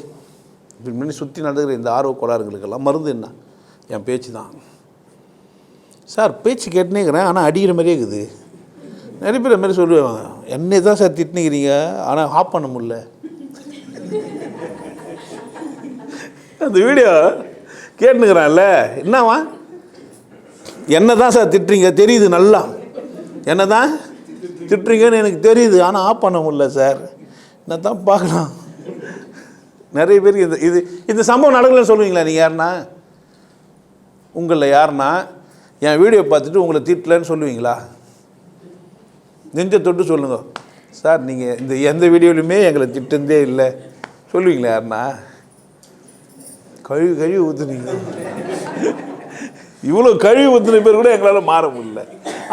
இப்படி முன்னாடி சுற்றி நடக்கிற இந்த ஆர்வ கோளாறுகளுக்கெல்லாம் மருந்து என்ன, என் பேச்சு தான். சார் பேச்சு கேட்டுனேங்கிறேன், ஆனால் அடிக்கிற மாதிரியே இருக்குது. நிறைய பேர் மாதிரி சொல்லுவாங்க, என்னை தான் சார் திட்டினுக்கிறீங்க, ஆனால் ஆஃப் பண்ண முடியல. அந்த வீடியோ கேட்டுனுக்கிறான்ல, என்னவா என்ன தான் சார் திட்டுறீங்க தெரியுது, நல்லா என்ன தான் திட்டுறீங்கன்னு எனக்கு தெரியுது, ஆனால் ஆஃப் பண்ண முடியல சார், என்ன தான் பார்க்கலாம். நிறைய பேருக்கு இந்த சம்பவம் நடக்கலன்னு சொல்லுவீங்களா நீங்கள்? யாருன்னா உங்களில் யாருன்னா என் வீடியோ பார்த்துட்டு உங்களை திட்டலன்னு சொல்லுவீங்களா? நெஞ்ச தொட்டு சொல்லுங்க சார், நீங்கள் இந்த எந்த வீடியோலையுமே எங்களை திட்டுந்தே இல்லை சொல்லுவீங்களா? யாருன்னா கழுவி ஊற்றுனீங்க, இவ்வளோ கழுவி ஊற்றுன பேர் கூட எங்களால் மாற முடியல,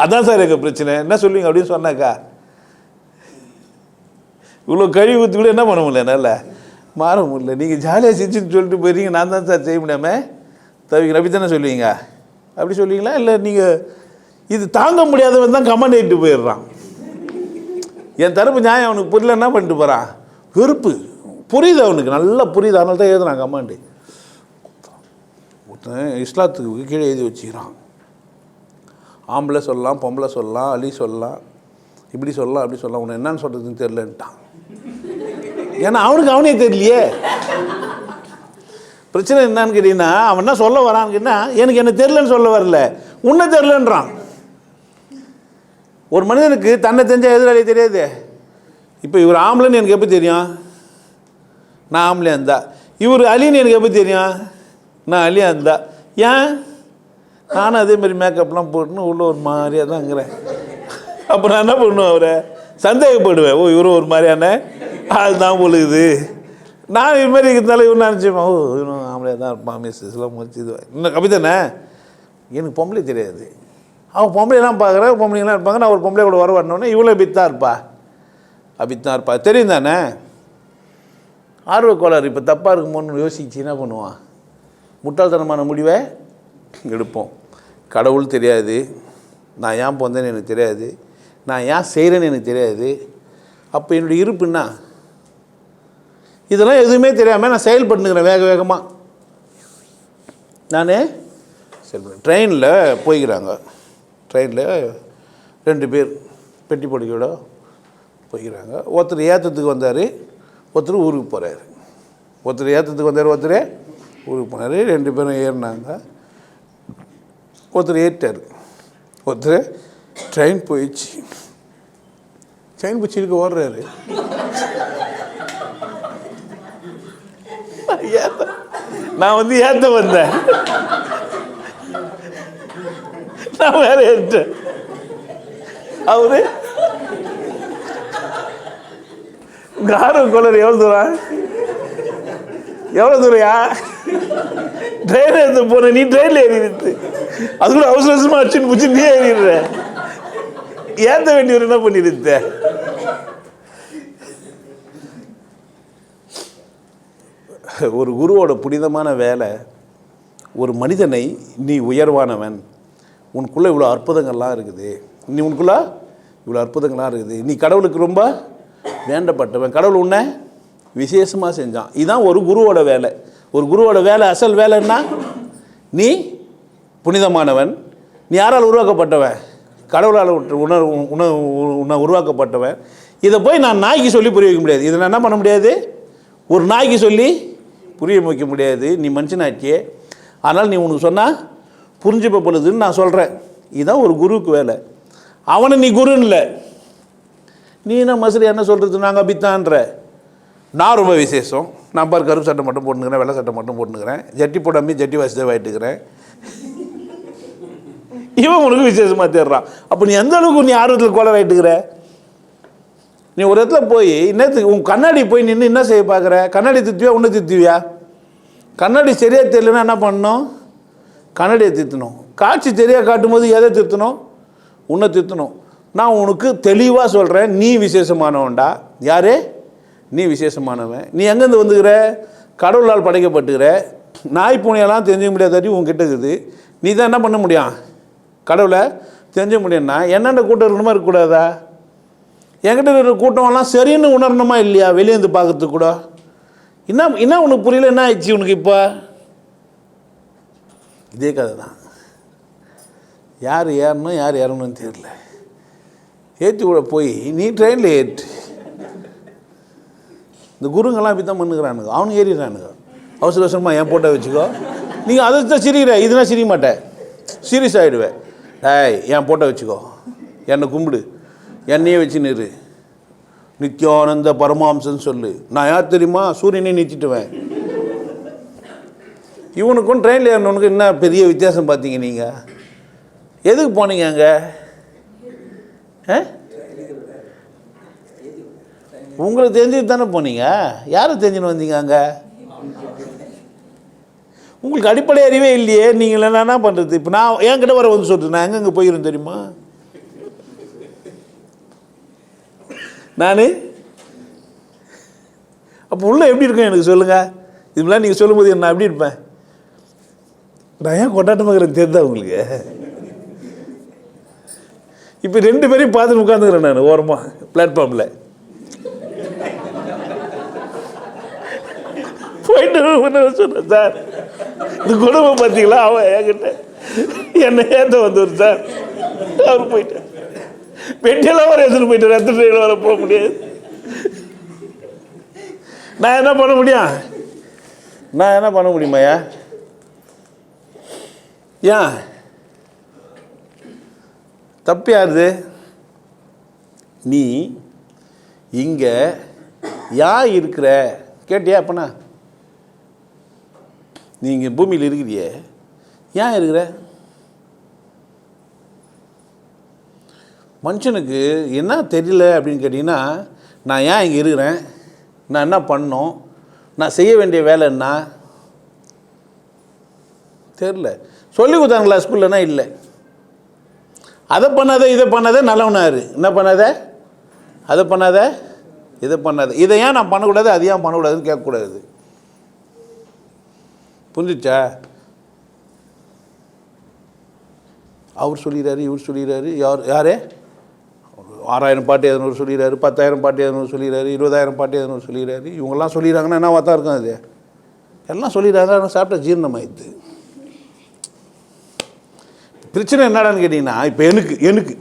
அதான் சார் எங்கள் பிரச்சனை. என்ன சொல்லுவீங்க அப்படின்னு சொன்னாக்கா, இவ்வளோ கழுவி ஊற்றி கூட என்ன பண்ண முடியல, என்னால் மாற முடியல. நீங்கள் ஜாலியாக செஞ்சுன்னு சொல்லிட்டு போயிருக்கீங்க, நான் தான் சார் செய்ய முடியாமல் தவிக்கிறேன், அப்படி தானே சொல்லுவீங்க? அப்படி சொல்லுவீங்களா? இல்லை நீங்கள் இது தாங்க முடியாதவன் தான் கமெண்ட் இட்டு போயிடுறான். என் தரப்பு நியாயம் அவனுக்கு புரியல, என்ன பண்ணிட்டு போகிறான், வெறுப்பு புரியுது அவனுக்கு, நல்லா புரியுது, அதனால தான் எழுதுறான் கமெண்டு. இஸ்லாத்துக்கு கீழே எழுதி வச்சுக்கிறான், ஆம்பளை சொல்லலாம், பொம்பளை சொல்லலாம், அலி சொல்லலாம், இப்படி சொல்லலாம், அப்படி சொல்லலாம், உன்னை என்னன்னு சொல்கிறதுன்னு தெரிலன்ட்டான். ஏன்னா அவனுக்கு அவனே தெரியலையே. பிரச்சனை என்னான்னு கேட்டீங்கன்னா, அவன் என்ன சொல்ல வரான்னு கேட்டால், எனக்கு என்ன தெரிலன்னு சொல்ல வரல, உன்னை தெரிலன்றான். ஒரு மனிதனுக்கு தன்னை தெரிஞ்ச எதிராளி தெரியாது. இப்போ இவர் ஆம்பளைன்னு எனக்கு எப்படி தெரியும், நான் ஆம்பளையாக இருந்தா. இவர் அலின்னு எனக்கு எப்படி தெரியும், நான் அலியாக இருந்தா. ஏன் நானும் அதே மாதிரி மேக்கப்லாம் போட்டுன்னு உள்ள ஒரு மாதிரியாக தான் இருக்கிறேன். அப்போ நான் என்ன பண்ணுவேன், அவரை சந்தேகப்படுவேன், ஓ இவரும் ஒரு மாதிரியான அதுதான் பொழுது, நான் இது மாதிரி இருந்தாலும் இவன் நினச்சிப்பேன், ஓ இவனும் ஆம்பளையாக தான் இருப்பான், மிஸ்ஸஸ்லாம் முடிச்சு இது இன்னும் அப்படி தானே. எனக்கு பொம்பளை தெரியாது, அவன் பொம்பளைலாம் பார்க்குறேன், பொம்பளைங்களாம் இருப்பாங்க, நான் ஒரு பொம்பளை கூட வர வரணுன்னே இவ்வளோ பித்தான் இருப்பா, அப்படித்தான் இருப்பா, தெரியும் தானே. ஆர்வ கோளாறு இப்போ தப்பாக இருக்குமோன்னு யோசிச்சு என்ன பண்ணுவான், முட்டாள்தனமான முடிவை எடுப்போம். கடவுள் தெரியாது, நான் ஏன் போந்தேன்னு எனக்கு தெரியாது, நான் ஏன் செய்கிறேன்னு எனக்கு தெரியாது. அப்போ என்னுடைய இருப்புன்னா இதெல்லாம் எதுவுமே தெரியாமல் நான் செயல்பட்டுக்கிறேன் வேகமாக. நான் செயல்படுறேன். ட்ரெயினில் போய்க்கிறாங்க, ட்ரெயினில் 2 பேர் பெட்டி பொடிக்கையோட போய்க்கிறாங்க. ஒருத்தர் ஏற்றத்துக்கு வந்தார், ஒருத்தர் ஊருக்கு போகிறாரு. ஒருத்தர் ஏற்றத்துக்கு வந்தார், ஒருத்தர் ஊருக்கு போனார். 2 பேரும் ஏறினாங்க. ஒருத்தர் ஏறிட்டார். ஒருத்தர் ட்ரெயின் போயிடுச்சு. ட்ரெயின் போச்சு இருக்க ஓடுறாரு. நான் வந்து ஏற்ற வந்தேன், நான் வேற ஏறிட்டேன். அவரு ஆர்வக்கோளாறு எவ்வளோ தூரம், எவ்வளோ தூரம்யா? ட்ரெயின் எடுத்து போன நீ ட்ரெயினில் ஏறிடுது, அதுக்குள்ள அவசர அவசரமா அடிச்சுன்னு பிடிச்சி நீ ஏறிடுற. ஏற்ற வேண்டியவர் என்ன பண்ணிடுத்த? ஒரு குருவோட புனிதமான வேலை, ஒரு மனிதனை நீ உயர்வானவன், உனக்குள்ளே இவ்வளோ அற்புதங்கள்லாம் இருக்குது, நீ உனக்குள்ளே இவ்வளோ அற்புதங்கள்லாம் இருக்குது, நீ கடவுளுக்கு ரொம்ப வேண்டப்பட்டவன், கடவுள் உன்னை விசேஷமாக செஞ்சான். இதுதான் ஒரு குருவோட வேலை. ஒரு குருவோட வேலை, அசல் வேலைன்னா நீ புனிதமானவன், நீ யாரால் உருவாக்கப்பட்டவன்? கடவுளால் உன்னை உருவாக்கப்பட்டவன். இதை போய் நான் நாய்க்கு சொல்லி புரிய வைக்க முடியாது. இதை நான் என்ன பண்ண முடியாது? ஒரு நாய்க்கு சொல்லி புரிய வைக்க முடியாது. நீ மனுஷனாக்கியே, அதனால் நீ உனக்கு சொன்னால் புரிஞ்சுப்பொழுதுன்னு நான் சொல்கிறேன். இதுதான் ஒரு குருவுக்கு வேலை. அவனை நீ குருன்னு இல்லை. நீ என்ன மசரி என்ன சொல்கிறது, நாங்கள் அபித்தான்ற. நான் ரொம்ப விசேஷம், நான் பாரு கருப்பு சட்டை மட்டும் போட்டுக்கிறேன், வெள்ளை சட்டை மட்டும் போட்டுக்கிறேன், ஜட்டி போடாமல் ஜட்டி வாசி வாயிட்டுக்கிறேன். இவன் உனக்கு விசேஷமாக தேடுறான். அப்போ நீ எந்த அளவுக்கு நீ ஆர்வத்தில் கோலை வாயிட்டுக்கிற? நீ ஒரு இடத்துல போய் இன்னத்துக்கு உன் கண்ணாடி போய் நின்று என்ன செய்ய பார்க்குற? கண்ணாடி தித்துவியா, உன்னை தித்துவியா? கண்ணாடி சரியாக தெரியலன்னா என்ன பண்ணணும்? கண்ணாடியை தித்தணும். காட்சி சரியாக காட்டும்போது எதை தித்தணும்? உன்னை தித்தணும். நான் உனக்கு தெளிவாக சொல்கிறேன், நீ விசேஷமானவன்டா. யாரே? நீ விசேஷமானவன். நீ எங்கேருந்து வந்துக்கிற? கடவுளால் படைக்கப்பட்டுக்கிற. நாய் பூனையெல்லாம் தெரிஞ்சுக்க முடியாதாட்டி உங்ககிட்ட இருக்குது. நீ தான் என்ன பண்ண முடியும்? கடவுளை தெரிஞ்சுக்க முடியும்னா என்னென்ன கூட்டம் இருக்கணுமா இருக்கக்கூடாதா? என்கிட்ட இருக்கிற கூட்டமெல்லாம் சரின்னு உணரணுமா இல்லையா? வெளியேந்து பார்க்கறதுக்கு கூட என்ன உனக்கு புரியல? என்ன ஆயிடுச்சு உனக்கு? இப்போ இதே கதை தான். யார் ஏறணும் யார் ஏறணும்னு தெரியல. ஏற்றி கூட போய் நீ ட்ரெயினில் ஏற்று. இந்த குருங்கெல்லாம் இப்படி தான் பண்ணுக்கிறானுங்க. அவனுக்கு ஏறிடுறானுங்க. அவசர அவசரமாக என் போட்டோ வச்சுக்கோ. நீங்கள் அதை தான் சிரிக்கிற, இதுனா சிரிக்க மாட்டேன், சீரியஸ் ஆகிடுவேன். டேய் என் போட்டோ வச்சுக்கோ, என்னை கும்பிடு, என்னையே வச்சு நிறு, நித்யானந்த பரமாம்சன்னு சொல்லு. நான் யார் தெரியுமா? சூரியனே நிறுத்திட்டுவேன். இவனுக்கும் ட்ரெயினில் ஏறினவனுக்கு என்ன பெரிய வித்தியாசம் பார்த்தீங்க? நீங்கள் எதுக்கு போனீங்க அங்கே? உங்களுக்கு தெரிஞ்சது தானே போனீங்க. யாரை தெரிஞ்சுன்னு வந்தீங்க அங்கே? உங்களுக்கு அடிப்படை அறிவே இல்லையே. நீங்கள் என்ன பண்ணுறது? இப்போ நான் என்கிட்ட வர வந்து சொல்கிறேன், நான் எங்கெங்கே போயிருந்தேன் தெரியுமா? நான் அப்போ உள்ள எப்படி இருக்கேன் எனக்கு சொல்லுங்கள். இதுலாம் நீங்கள் சொல்லும்போது நான் எப்படி இருப்பேன்? நான் ஏன் கொண்டாட்டமாக இருக்கிறேன் தெரிந்தா உங்களுக்கு? இப்போ 2 பேரையும் பார்த்துட்டு உட்காந்துக்கிறேன் நான் ஓரமாக பிளாட்ஃபார்மில். போயிட்டு சொன்னேன், சார் இந்த குடும்பம் பார்த்தீங்களா? அவன் என்கிட்ட என்னை ஏற்ற வந்தவர் சார். அவர் போயிட்டேன், வெட்டியெல்லாம் வர எடுத்துகிட்டு போயிட்டார். எத்தனை ட்ரெயினில் வர போக முடியாது. நான் என்ன பண்ண முடியும்? நான் என்ன பண்ண முடியுமாயா? ஏன் தப்பு யாருது? நீ இங்கே யா இருக்கிற கேட்டியா? அப்பனா நீங்கள் பூமியில் இருக்கிறியே, ஏன் இருக்கிற? மனுஷனுக்கு என்ன தெரியல அப்படின்னு கேட்டிங்கன்னா, நான் ஏன் இங்கே இருக்கிறேன், நான் என்ன பண்ணோம், நான் செய்ய வேண்டிய வேலை என்ன தெரில. சொல்லி கொடுத்தாங்களா ஸ்கூல்லனா? இல்லை. அதை பண்ணாத இதை பண்ணாத நல்லவனாரு. என்ன பண்ணாத? அதை பண்ணாத இதை பண்ணாத. இதை ஏன் நான் பண்ணக்கூடாது, அது ஏன் பண்ணக்கூடாதுன்னு கேட்கக்கூடாது. புரிஞ்சிச்சா? அவர் சொல்லிடுறாரு, இவர் சொல்லிடுறாரு. யாரே 6000 பாட்டு எதனூறு சொல்லிடுறாரு, 10,000 பாட்டு எதனூறு சொல்லிடுறாரு, 20,000 பாட்டு எதனூறு சொல்லிடுறாரு. இவங்கெல்லாம் சொல்லிடுறாங்கன்னா என்ன வார்த்தா இருக்கும்? அது எல்லாம் சொல்லிடுறாங்க. சாப்பிட்ட ஜீரணமாயிடுது. பிரச்சனை என்னடான்னு கேட்டிங்கன்னா, இப்போ எனக்கு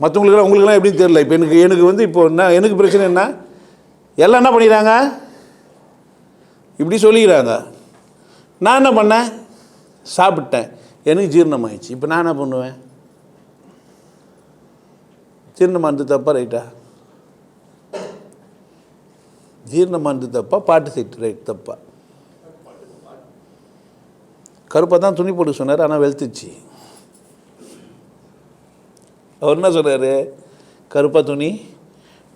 மற்றவங்களுக்குலாம் உங்களுக்குலாம் எப்படின்னு தெரியல. இப்போ எனக்கு வந்து இப்போ என்ன எனக்கு பிரச்சனை என்ன? எல்லாம் என்ன பண்ணிடுறாங்க, இப்படி சொல்லிக்கிறாங்க. நான் என்ன பண்ணேன்? சாப்பிட்டேன். எனக்கு ஜீரணமாகிடுச்சு. இப்போ நான் என்ன பண்ணுவேன்? ஜீரணமானது தப்பா ரைட்டா? ஜீரணமானது தப்பா, பாட்டு சைட்டு ரைட் தப்பா? கருப்பாக தான் துணி போட்டு சொன்னார், ஆனால் வெளுத்துச்சு. அவர் என்ன சொன்னார்? கருப்பாக துணி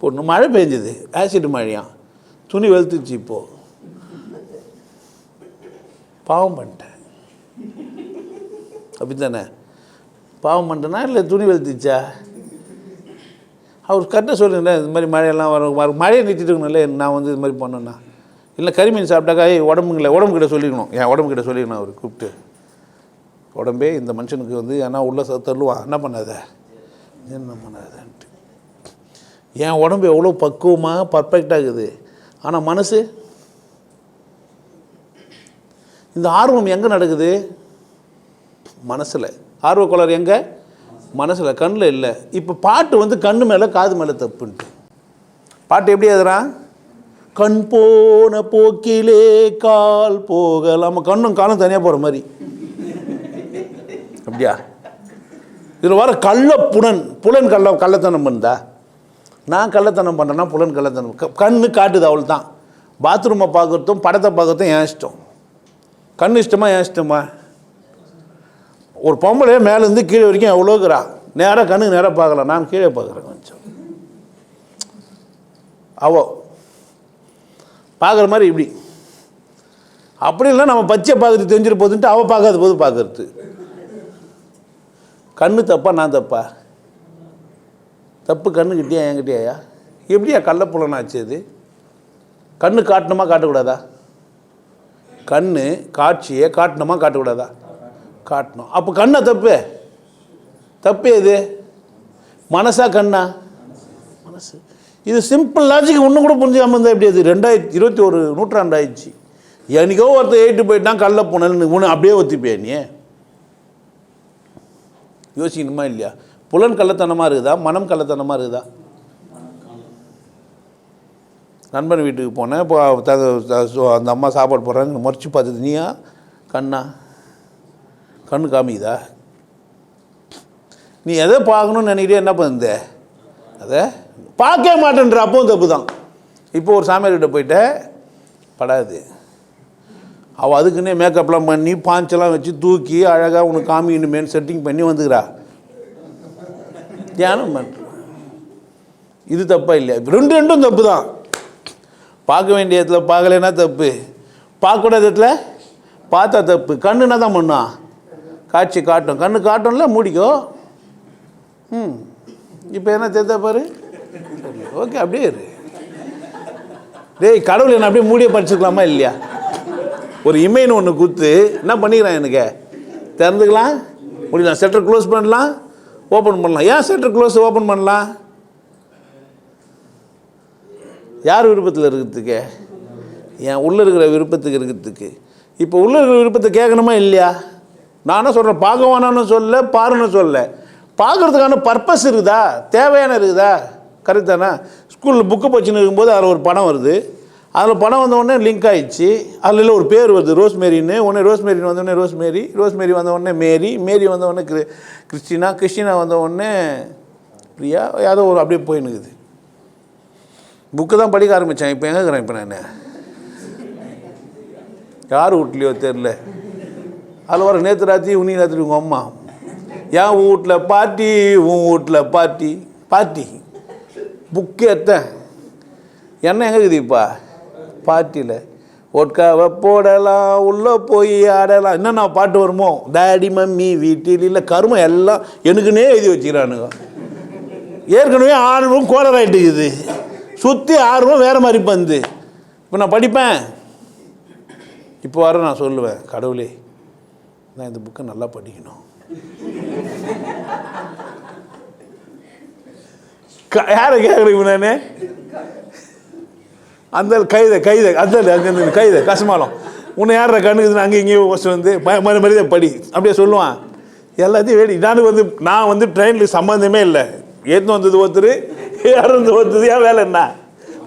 போடணும். மழை பெஞ்சுது, ஆசிட் மழையாம், துணி வெளுத்துச்சு. இப்போது பாவம் பண்ணிட்டேன், அப்படி தானே? பாவம் பண்ணிட்டேன்னா இல்லை துணி வெளுத்துச்சா? அவர் கரெக்டாக சொல்லுங்களேன், இது மாதிரி மழையெல்லாம் வரும், மழையை நிறுத்திட்டுக்கணும்ல. நான் வந்து இது மாதிரி பண்ணேன்னா, இல்லை கறிமீன் சாப்பிட்டாக்கா உடம்புக்கிட்ட சொல்லிக்கணும், என் உடம்புக்கிட்ட சொல்லிக்கணும். அவர் கூப்பிட்டு, உடம்பே இந்த மனுஷனுக்கு வந்து ஏன்னா உள்ள தள்ளுவான், என்ன பண்ணாத என்ன பண்ணாதன்ட்டு. என் உடம்பு எவ்வளோ பக்குவமாக பர்ஃபெக்டாக இருக்குது, ஆனால் மனசு, இந்த ஆர்வம் எங்கே நடக்குது? மனசில். ஆர்வ கோளாறு எங்கே? மனசில், கண்ணில் இல்லை. இப்போ பாட்டு வந்து கண்ணு மேலே காது மேலே தப்புன்ட்டு. பாட்டு எப்படி எழுதுறான்? கண் போன போக்கிலே கால் போகலாம். கண்ணும் காலும் தனியாக போகிற மாதிரி. அப்படியா? இதில் வர புலன் கள்ளத்தனம் பண்ணுதா? நான் கள்ளத்தனம் பண்ணுறேன்னா புலன் கள்ளத்தனம். கண்ணு காட்டுது, அவள் தான். பாத்ரூமை பார்க்குறதும் படத்தை பார்க்குறதும் என் இஷ்டம். கண் இஷ்டமா என் இஷ்டமா? ஒரு பொம்பளை மேலேருந்து கீழே வரைக்கும் எவ்வளோக்குறா, நேராக கண்ணுக்கு நேராக பார்க்கலாம், நான் கீழே பார்க்குறேன். கொஞ்சம் அவள் பார்க்குற மாதிரி இப்படி. அப்படி இல்லை நம்ம பச்சை பார்க்குறது தெரிஞ்சிட்டு போதுன்ட்டு அவள் பார்க்காத போது பார்க்கறது. கண்ணு தப்பா நான் தப்பா? தப்பு கண்ணுக்கிட்டேயா என்கிட்டயா? எப்படியா கள்ளப்புலனாச்சு அது? கண்ணு காட்டணுமா காட்டக்கூடாதா? கண்ணு காட்சியை காட்டணுமா காட்டக்கூடாதா? காட்டணும். அப்போ கண்ணா தப்பு எது? மனசா கண்ணா? மனசு. இது சிம்பிள் லாஜிக் ஒன்றும் கூட புரிஞ்சுக்காம இருந்தால் எப்படி? அது 2021 நூற்றாண்டு ஆயிடுச்சு. என்னைக்கோ ஒருத்தர் 8 போயிட்டான் கள்ள போனேன்னு ஒன்று அப்படியே ஒத்திப்பே. நீ யோசிக்கணுமா இல்லையா? புலன் கள்ளத்தனமாக இருக்குதா, மனம் கள்ளத்தனமாக இருக்குதா? நண்பன் வீட்டுக்கு போனேன், இப்போ அந்த அம்மா சாப்பாடு போடுறாங்க, முறைச்சி பார்த்தது நீயா கண்ணா? கண்ணு காமிக்குதா? நீ எதை பார்க்கணுன்னு நினைக்கிட்டே என்ன பண்ணுத? அதை பார்க்க மாட்டேன்ற. அப்பவும் தப்பு தான். இப்போ ஒரு சாமியார்கிட்ட போயிட்ட படாது, அவள் அதுக்குன்னே மேக்கப்லாம் பண்ணி பாஞ்செல்லாம் வச்சு தூக்கி அழகாக உனக்கு காமிக்கணுமேனு செட்டிங் பண்ணி வந்துக்கிறா, தியானம் பண்ணுற. இது தப்பா இல்லையா? ரெண்டும் தப்பு தான். பார்க்க வேண்டிய இடத்துல பார்க்கலைன்னா தப்பு, பார்க்கக்கூடாத இடத்துல பார்த்தா தப்பு. கண்ணுன்னா தான் பண்ணா காட்சி காட்டும், கண்ணு காட்டும்ல, மூடிக்கோ. இப்போ என்ன தெரிஞ்சா பாரு. ஓகே, அப்படியே இரு. டேய், கடவுள் என்ன அப்படியே மூடியே படிச்சுக்கலாமா இல்லையா? ஒரு இமைன்னு ஒன்று குத்து என்ன பண்ணிக்கிறேன், எனக்கு திறந்துக்கலாம் முடியலாம், ஷட்டர் க்ளோஸ் பண்ணலாம், ஓப்பன் பண்ணலாம். ஏன் ஷட்டர் க்ளோஸ் ஓப்பன் பண்ணலாம்? யார் விருப்பத்தில் இருக்கிறதுக்கு? என் உள்ளே இருக்கிற விருப்பத்துக்கு இருக்கிறதுக்கு. இப்போ உள்ளே இருக்கிற விருப்பத்தை கேட்கணுமா இல்லையா? நானும் சொல்கிறேன், பார்க்க வேணான்னு சொல்ல, பாருன்னு சொல்ல. பார்க்குறதுக்கான பர்பஸ் இருக்குதா, தேவையான இருக்குதா? கரெக்ட் தானே? ஸ்கூலில் புக்கு படிச்சுன்னு இருக்கும்போது அதில் ஒரு படம் வருது, அதில் படம் வந்தவுடனே லிங்க் ஆகிடுச்சு, அதில் ஒரு பேர் வருது ரோஸ்மேரின்னு. உடனே ரோஸ்மேரின்னு வந்தோடனே ரோஸ்மேரி வந்தவுடனே மேரி வந்தவுடனே கிறிஸ்டினா வந்தவுடனே பிரியா, ஏதோ ஒரு அப்படியே போயின்னுக்குது. புக்கு தான் படிக்க ஆரம்பித்தேன். இப்போ எங்கே இருக்கிறேன்? இப்போ நான் யார் வீட்லையோ தெரில, அதில் வர நேற்று ராத்திரி உன்னி ராத்திரி உங்கள் அம்மா, என் வீட்டில் பார்ட்டி, உன் வீட்டில் பார்ட்டி புக்கு எத்தேன் என்ன எங்கே இருக்குதுப்பா? பார்ட்டியில் ஒட்காவை போடலாம், உள்ளே போய் ஆடலாம், என்னென்ன பாட்டு வருமோ, டேடி மம்மி வீட்டில் இல்லை, கருமம் எல்லாம் எனக்குன்னே எழுதி வச்சுக்கிறானுங்க. ஏற்கனவே ஆர்வம் கோளராயிட்டுக்குது, சுற்றி ஆர்வம் வேறு மாதிரி பந்து. இப்போ நான் படிப்பேன், இப்போ வர நான் சொல்லுவேன், கடவுளே நான் இந்த புக்கை நல்லா படிக்கணும். யாரை கேட்குறீங்க? நான் அந்த கைதை கஷ்டமாலும் உன்னை யார கண்ணுக்குதுன்னு அங்கே இங்கேயும் ஃபஸ்ட்டு வந்து மரியாதை படி அப்படியே சொல்லுவான். எல்லாத்தையும் வேடி நான் வந்து ட்ரெயினில் சம்மந்தமே இல்லை, ஏற்று வந்தது ஒருத்தர், இறந்து ஒருத்தது. ஏன் வேலை என்ன?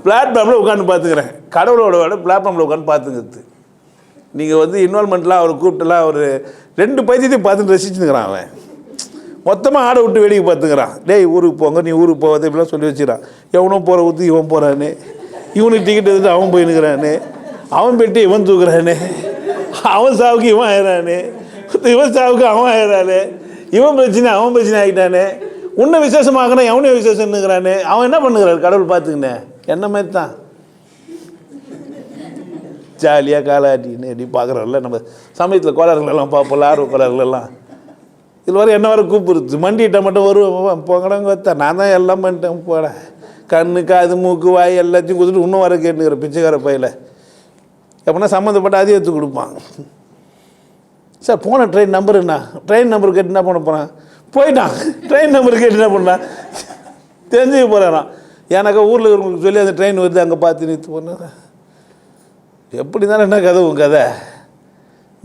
பிளாட்ஃபார்மில் உட்காந்து பார்த்துக்கிறேன். கடவுளோட வேலை பிளாட்ஃபார்மில் உட்காந்து பார்த்துக்கிறது. நீங்கள் வந்து இன்வால்மெண்ட்லாம் அவர் கூப்பிட்டுலாம் அவர் 2 பைத்தியத்தையும் பார்த்துட்டு ரசிச்சுக்கிறான் அவன். மொத்தமாக ஆடை விட்டு வேடிக்கை பார்த்துக்கிறான். டேய் ஊருக்கு போங்க, நீ ஊருக்கு போகாத இப்படிலாம் சொல்லி வச்சுக்கிறான். எவனும் போகிற ஊற்றி இவன் போகிறானே, இவனுக்கு டிக்கெட் எடுத்துட்டு அவன் போயின்னுக்கிறானே, அவன் பெட்டி இவன் தூக்குறானே, அவன் சாவுக்கு இவன் ஆயிடுறானே, இவன் சாவுக்கு அவன் ஆயிடுறானே, இவன் பிரச்சனை அவன் பிரச்சனை ஆகிட்டானே, உன்னை விசேஷமாகனா எவனையும் விசேஷம்னுக்கிறானே. அவன் என்ன பண்ணுகிறாரு கடவுள் பார்த்துக்கினே? என்ன மாதிரி தான் ஜாலியாக காலாட்டின்னு எப்படி பார்க்குறோம்ல. நம்ம சமயத்தில் கோளாறுகளெல்லாம் பார்ப்போம்ல, ஆர்வ கோளாறுகளெல்லாம். இதில் வர என்ன வர கூப்பிடுது, மண்டிகிட்ட மட்டும் வருவோம் போங்கடங்க வத்தா, நான் தான் எல்லாம் பண்ணிட்டேன் போட, கண்ணு காது மூக்கு வாய் எல்லாத்தையும் கொடுத்துட்டு இன்னும் வர கேட்டுக்கிற பிச்சைக்கார பையில் எப்படின்னா சம்மந்தப்பட்ட அதிகம் எடுத்து கொடுப்பான். சார் போன ட்ரெயின் நம்பர் என்ன, ட்ரெயின் நம்பர் கேட்டு என்ன பண்ண போகிறான், போயிட்டான். ட்ரெயின் நம்பர் கேட்டு என்ன பண்ணான், தெரிஞ்சுக்க போகிறான். எனக்கு ஊரில் இருக்கிறவங்களுக்கு சொல்லி அந்த ட்ரெயின் வருது அங்கே பார்த்து நிறுத்து போன. எப்படி தானே என்ன கதை உங்கள் கதை,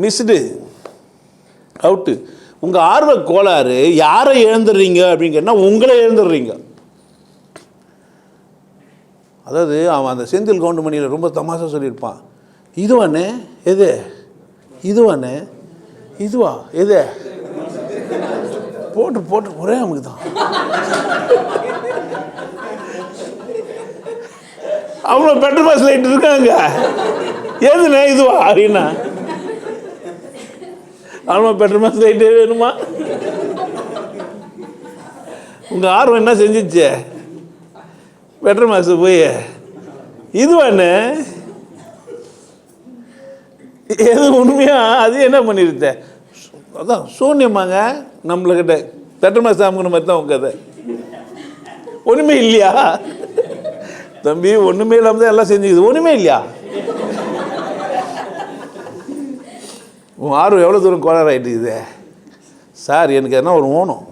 மிஸ்டு அவுட்டு. உங்கள் ஆர்வ கோளாறு யாரை இழந்துடுறீங்க அப்படின்னு கேட்டால் உங்களை இழந்துடுறீங்க. அதாவது அவன் அந்த செந்தில் கவுண்டமணியில் ரொம்ப தமாஷா சொல்லியிருப்பான். இதுவானே எது, இதுவானே இதுவா எது, போட்டு போட்டு ஒரே நமக்கு தான். அவ்வளோ பெட்ரோல் பாஸ் லைட் இருக்காங்க, எதுண்ணே இதுவா அப்படின்னா, அவ்வளோ பெட்ரோல் பாஸ் லைட்டு வேணுமா? உங்கள் ஆர்வம் என்ன செஞ்சிச்சு, பெட்ரோல் மாசு போய் இதுவானே எது உண்மையா அது என்ன பண்ணிருத்த, அதான் சூன்யமாங்க நம்மளுக்கிட்ட. பெட்ரோல் மாசு சாமுங்கிற மாதிரி தான் உங்க கதை. ஒன்றுமே இல்லையா தம்பி, ஒன்றுமே இல்லாமல் தான் எல்லாம் செஞ்சுக்குது, ஒன்றுமே இல்லையா? உன் ஆர்வம் எவ்வளோ தூரம் கோளாறு ஆகிட்டுக்குது சார். எனக்கு எதனா ஒரு ஓணும்,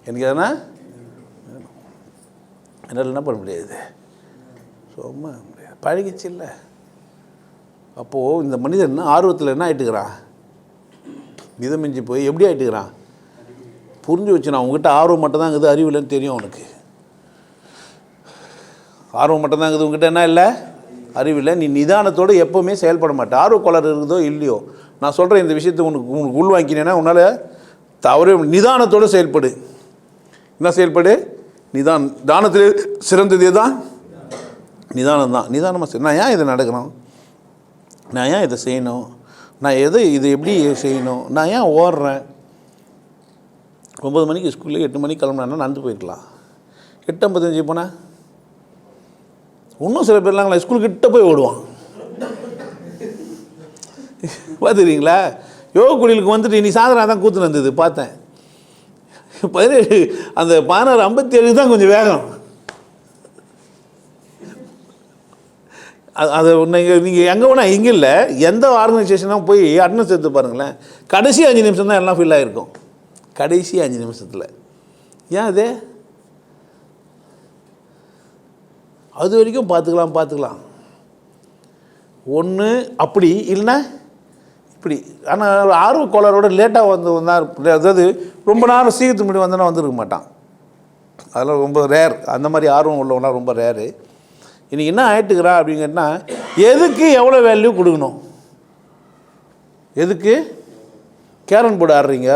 எனக்கு எதனா என்னால் என்ன பண்ண முடியாது, சும்மா பழகிச்சு இல்லை. அப்போது இந்த மனிதன் ஆர்வத்தில் என்ன ஆகிட்டுக்கிறான், மிதமிஞ்சி போய் எப்படி ஆகிட்டுக்கிறான் புரிஞ்சு வச்சு. நான் உங்ககிட்ட ஆர்வம் மட்டும் தான் இருக்குது, அறிவு இல்லைன்னு தெரியும் அவனுக்கு. ஆர்வம் மட்டும் தான் இருக்குது, உங்ககிட்ட என்ன இல்லை, அறிவில்லை. நீ நிதானத்தோடு எப்போவுமே செயல்பட மாட்டேன். ஆர்வ கோளாறு இருக்குதோ இல்லையோ, நான் சொல்கிறேன் இந்த விஷயத்தை உனக்கு உள்வாங்கினேன்னா உன்னால் தவறே. நிதானத்தோடு செயல்படு. என்ன செயல்படு, தானத்தில் சிறந்ததே தான் நிதானம் தான். நிதானமாக நான் ஏன் இதை நடக்கணும், நான் ஏன் இதை செய்யணும், நான் இது எப்படி செய்யணும், நான் ஏன் ஓடுறேன். 9 மணிக்கு ஸ்கூலில் 8 மணிக்கு கிளம்புனா நடந்து போயிருக்கலாம். 8:55 போனால் இன்னும் சில பேர்லாம் ஸ்கூலுக்கு கிட்ட போய் ஓடுவான். பார்த்துக்கிறீங்களா? யோக குடிலுக்கு வந்துட்டு நீ சாயந்தரம் தான் கூத்துன்னு வந்தது பார்த்தேன். 17 அந்த 16:57 தான் கொஞ்சம் வேகம். அது நீங்கள் எங்கே வேணால் இங்கே இல்லை, எந்த ஆர்கனைசேஷனாக போய் அட்டனன்ஸ் எடுத்து பாருங்களேன், கடைசி 5 நிமிஷம் தான் எல்லாம் ஃபில் ஆகிருக்கும். கடைசி 5 நிமிஷத்தில் ஏன் அது வரைக்கும் பார்த்துக்கலாம். ஒன்று அப்படி இல்லைன்னா இப்படி. ஆனால் ஆர்வ கோளாரோட லேட்டாக வந்தால், அதாவது ரொம்ப நேரம் சீக்கிரத்து முன்னாடி வந்தோன்னா வந்துருக்க மாட்டான். அதெல்லாம் ரொம்ப ரேர். அந்த மாதிரி ஆர்வம் உள்ளவனா ரொம்ப ரேரு. இன்றைக்கி என்ன ஆகிட்டுக்கிறா அப்படின்னு கேட்டால், எதுக்கு எவ்வளோ வேல்யூ கொடுக்கணும், எதுக்கு கேரன் போர்டு ஆடுறீங்க,